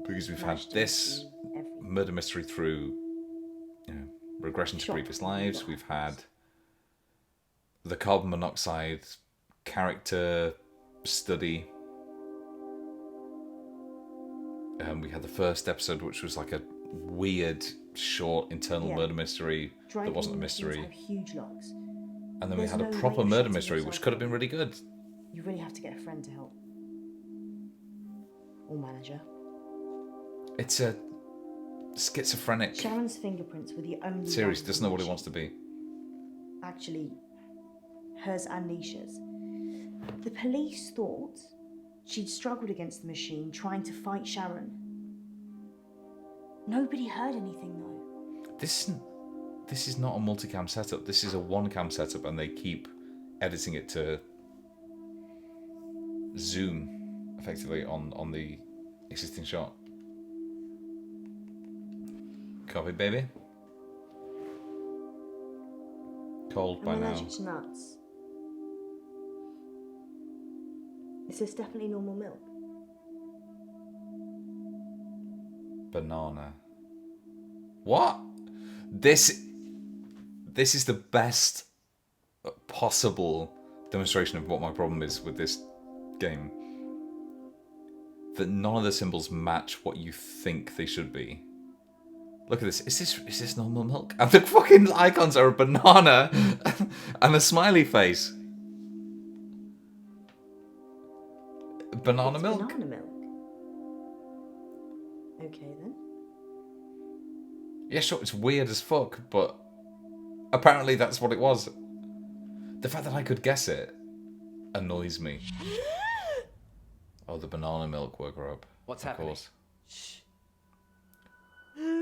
Because we've had smashed this into everything. murder mystery through, regression to Shock previous and lives. laugh. We've had the carbon monoxide character study. We had the first episode, which was like a weird, short internal Yeah. murder mystery Dry that wasn't a cleaning machines mystery. have huge locks. And then we There's had a no proper way of murder shutting mystery, which yourself could have been off. really good. You really have to get a friend to help. Or manager. It's a schizophrenic Sharon's fingerprints were the only series. ones Doesn't know what it matching. wants to be. Actually, hers and Nisha's. The police thought she'd struggled against the machine trying to fight Sharon. Nobody heard anything though. This is not a multicam setup. This is a one-cam setup, and they keep editing it to zoom effectively on the existing shot. Copy, baby. Cold by I'm now. allergic to nuts. Is this definitely normal milk? Banana. What? This is the best possible demonstration of what my problem is with this game. That none of the symbols match what you think they should be. Look at this. Is this normal milk? And the fucking icons are a banana and a smiley face. Banana It's milk? Banana milk. Okay then. Yeah, sure, it's weird as fuck, but apparently that's what it was. The fact that I could guess it annoys me. Oh, the banana milk woke her up. What's of happening? Course.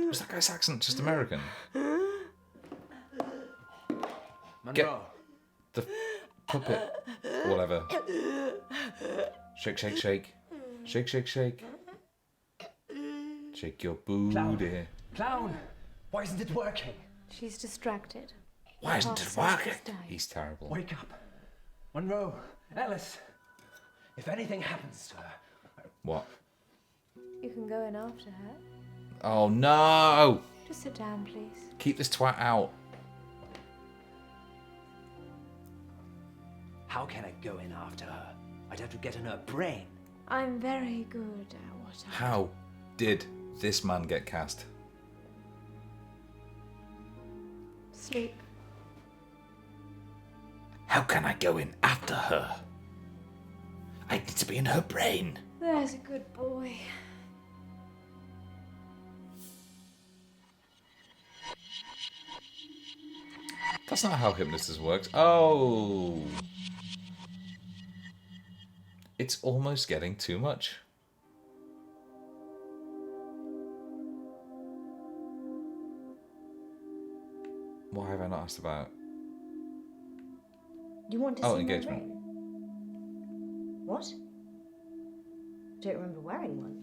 Was that guy's accent just American? Get Munro. the puppet. Whatever. Shake, shake, shake. Shake, shake, shake. Shake your booty. Clown! Why isn't it working? She's distracted. Why isn't Can't it say working? she's dying. He's terrible. Wake up. Munro, Ellis. If anything happens to her, What? You can go in after her. Oh no! Just sit down, please. Keep this twat out. how can I go in after her? I'd have to get in her brain. I'm very good at what I How did this man get cast? Sleep. How can I go in after her? I need to be in her brain. There's a good boy. That's not how hypnosis works. Oh. It's almost getting too much. What have I not asked about? You want to Oh, see engagement. my ring? What? Don't remember wearing one.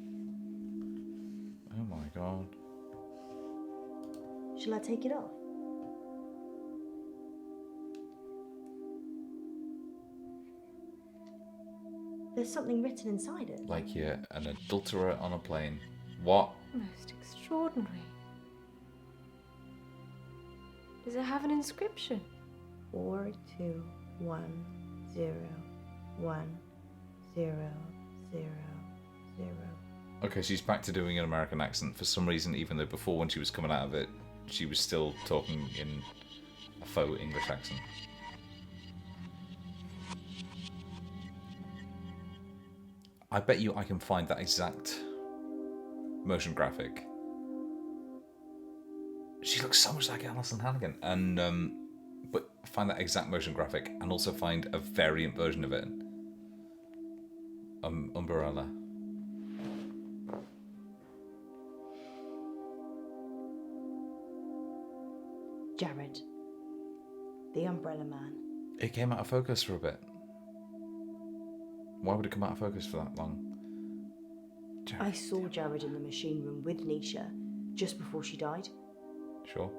Oh my god. Shall I take it off? There's something written inside it. Like you're an adulterer on a plane. What? Most extraordinary. Does it have an inscription? 42101000. Okay, she's back to doing an American accent for some reason, even though before when she was coming out of it, she was still talking in a faux English accent. I bet you I can find that exact motion graphic. She looks so much like Alison Hannigan, and but find that exact motion graphic and also find a variant version of it. Umbrella. Jared. The Umbrella Man. It came out of focus for a bit. Why would it come out of focus for that long? I saw Jared in the machine room with Nisha just before she died. Sure.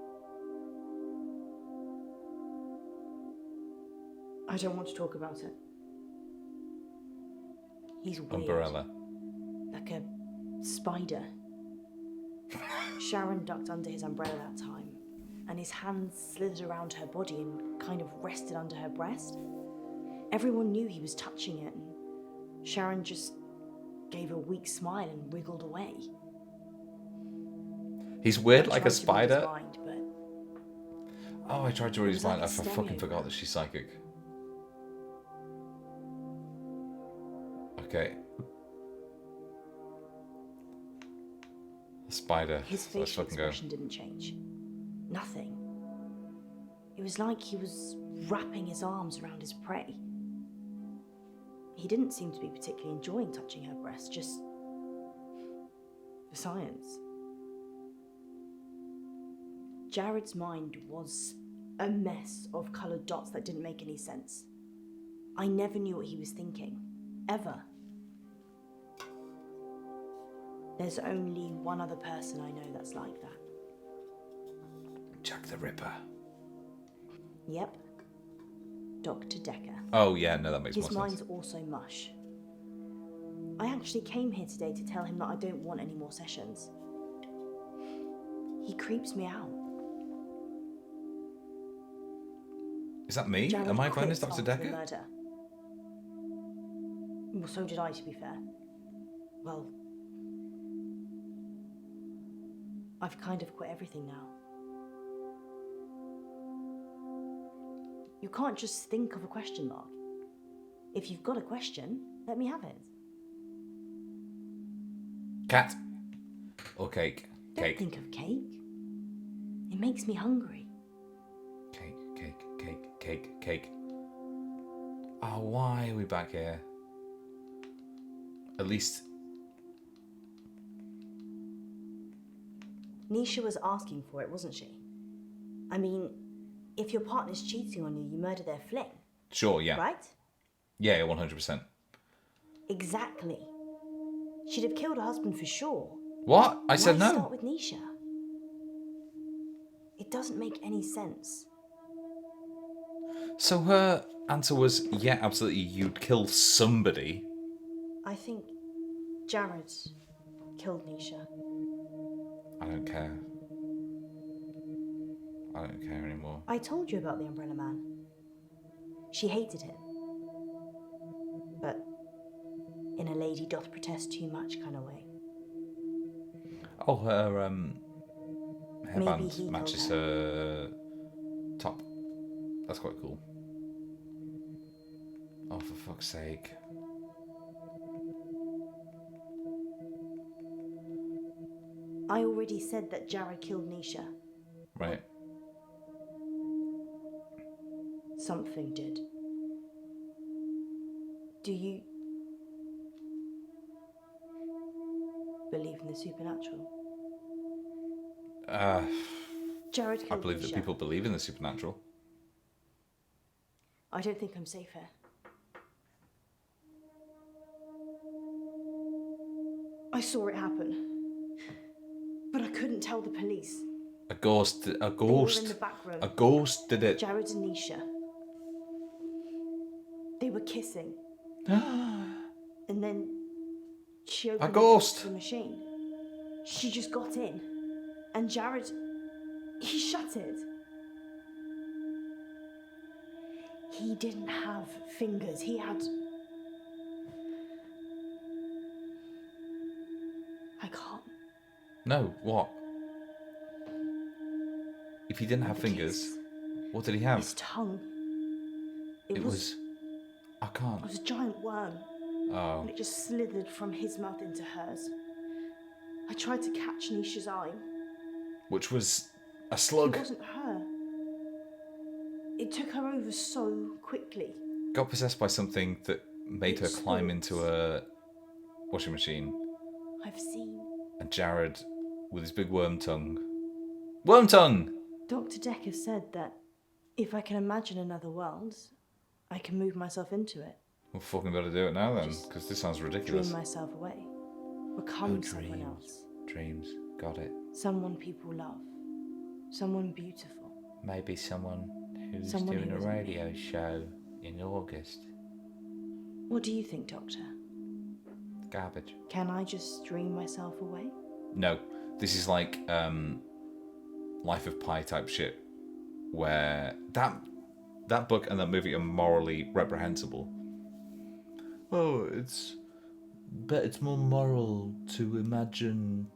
I don't want to talk about it. He's weird. Umbrella. Like a spider. Sharon ducked under his umbrella that time, and his hands slithered around her body and kind of rested under her breast. Everyone knew he was touching it, and Sharon just gave a weak smile and wriggled away. He's weird I like tried a to read his spider. mind, but Oh, I tried to read his It was mind. like I a fucking stereotype. forgot that she's psychic. Okay. Spider. his Let's facial fucking go. expression didn't change. Nothing. It was like he was wrapping his arms around his prey. He didn't seem to be particularly enjoying touching her breast, just for science. Jared's mind was a mess of coloured dots that didn't make any sense. I never knew what he was thinking. Ever. There's only one other person I know that's like that. Jack the Ripper. Yep. Dr. Decker. Oh yeah, no, that makes His more mind's sense. also mush. I actually came here today to tell him that I don't want any more sessions. He creeps me out. Is that me? Jared Am I playing as quit Dr. after the Decker? murder. Well, so did I, to be fair. Well, I've kind of quit everything now. You can't just think of a question mark. If you've got a question, let me have it. Cat. Or cake. Don't Cake. think of cake. It makes me hungry. Cake, cake, cake, cake, cake. Oh, why are we back here? At least... Nisha was asking for it, wasn't she? I mean, if your partner's cheating on you, you murder their fling. Sure, yeah. Right? Yeah, 100%. Exactly. She'd have killed her husband for sure. What? I said Why no. start with Nisha? It doesn't make any sense. So her answer was, yeah, absolutely, you'd kill somebody. I think Jared killed Nisha. I don't care. I don't care anymore. I told you about the Umbrella Man. She hated him. But in a lady doth protest too much kind of way. Oh, her Maybe hairband he matches told her top. That's quite cool. Oh, for fuck's sake. I already said that Jared killed Nisha. Right. Something did. Do you believe in the supernatural? Jared killed I believe Nisha. that people believe in the supernatural. I don't think I'm safe here. I saw it happen, but I couldn't tell the police. A ghost. They were in the back room. A ghost did it. Jared and Nisha. They were kissing. And then she opened the machine. She just got in. And Jared, he shut it. He didn't have fingers. He had... I can't. No, what? If he didn't have fingers, what did he have? His tongue. It was... I can't. It was a giant worm. Oh. And it just slithered from his mouth into hers. I tried to catch Nisha's eye. Which was a slug. It wasn't her. It took her over so quickly. Got possessed by something that made her climb into a washing machine. I've seen. And Jared, with his big worm tongue. Worm tongue! Dr. Decker said that if I can imagine another world, I can move myself into it. Well, fucking better do it now then, because this sounds ridiculous. Dream myself away. Become someone else. Dreams. Got it. Someone people love. Someone beautiful. Maybe someone who's Someone doing who a isn't radio show in August. What do you think, Doctor? Garbage. Can I just dream myself away? No. This is like Life of Pi type shit, where that book and that movie are morally reprehensible. Oh, it's more moral to imagine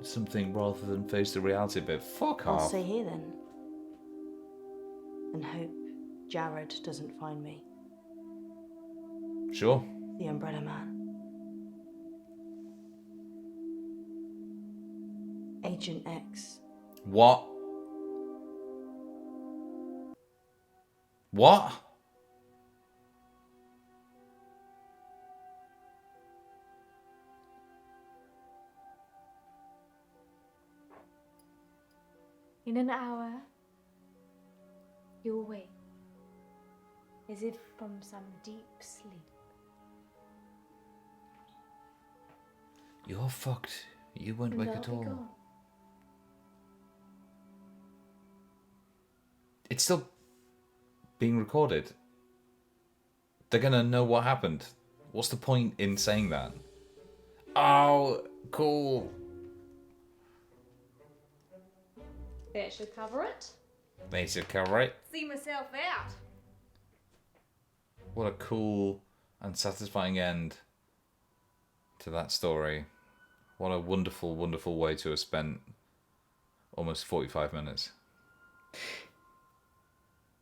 something rather than face the reality. But fuck I'll off. stay here then. And hope Jared doesn't find me. Sure. The Umbrella Man. Agent X. What? What? In an hour, you'll wake, as if from some deep sleep. You're fucked. You won't And wake I'll at be all. gone. It's still being recorded. They're gonna know what happened. What's the point in saying that? Oh, cool. That should cover it. They should cover it. See myself out. What a cool and satisfying end to that story. What a wonderful, wonderful way to have spent almost 45 minutes.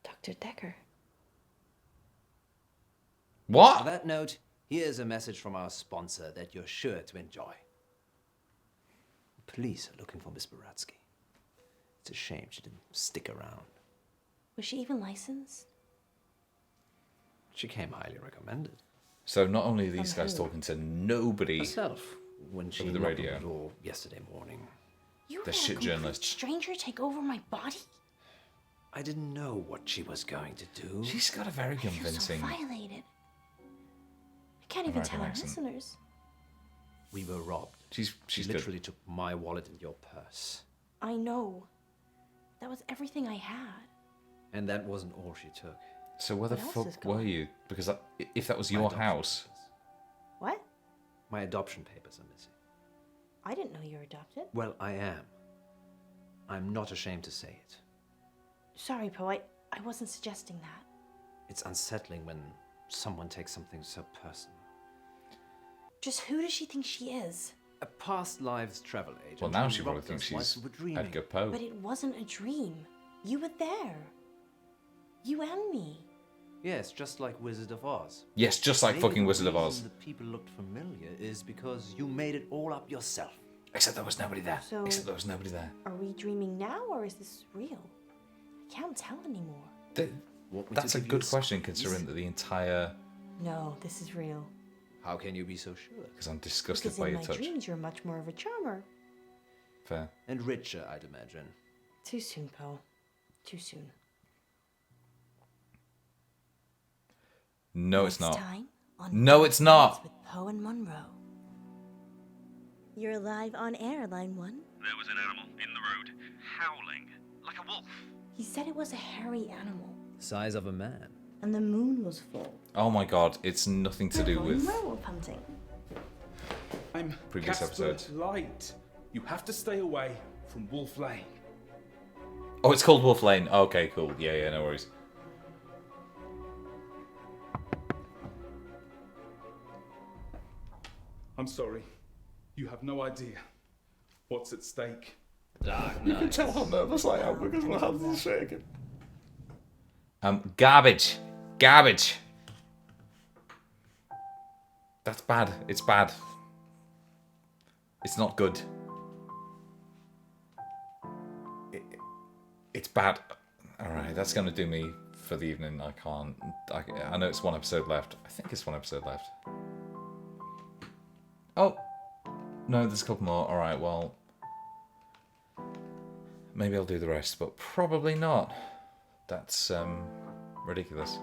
Dr. Decker. What? On that note, here's a message from our sponsor that you're sure to enjoy. Police are looking for Miss Baratsky. It's a shame she didn't stick around. Was she even licensed? She came highly recommended. So not only are these From guys who? talking to nobody Herself, when she over the knocked on radio. the door yesterday morning. You The let shit a complete journalist. stranger take over my body? I didn't know what she was going to do. She's got a very I feel convincing so violated. I can't even American tell our accent. listeners. We were robbed. She's She good. literally took my wallet and your purse. I know. That was everything I had. And that wasn't all she took. So where the What else is fuck were gone? you? Because if that was My your adoption house, papers. What? My adoption papers are missing. I didn't know you were adopted. Well, I am. I'm not ashamed to say it. Sorry, Poe. I wasn't suggesting that. It's unsettling when someone takes something so personal. Just who does she think she is? A past lives travel agent. well, now who she probably robbed thinks us while she's we were dreaming. Edgar Poe. But it wasn't a dream. You were there. You and me. Yes, just like Wizard of Oz. Yes, just like Maybe fucking the Wizard of Oz. reason the people looked familiar is because you made it all up yourself. Except there was nobody there. So- Except there was nobody there. Are we dreaming now, or is this real? I can't tell anymore. Want me That's to a give you good question, squeeze? considering that the entire... No, this is real. How can you be so sure? Because I'm disgusted Because by in your my touch. dreams, you're much more of a charmer. Fair. And richer, I'd imagine. Too soon, Poe. Too soon. No, it's Next not. time on No, it's not. With Poe and Munro. You're live on air, Line 1. There was an animal in the road, howling, like a wolf. He said it was a hairy animal, The size of a man. and the moon was full. Oh my god, it's nothing to do Going with werewolf hunting. I'm previous Casper episodes. Light. You have to stay away from Wolf Lane. Oh, it's called Wolf Lane. Okay, cool. Yeah, no worries. I'm sorry. You have no idea what's at stake. Dark You can Knight. tell how nervous I am because my hands are shaking. Garbage. Garbage. That's bad. It's bad. It's not good. It's bad. Alright, that's going to do me for the evening. I can't... I know it's one episode left. I think it's one episode left. Oh. No, there's a couple more. Alright, well... Maybe I'll do the rest, but probably not. That's ridiculous.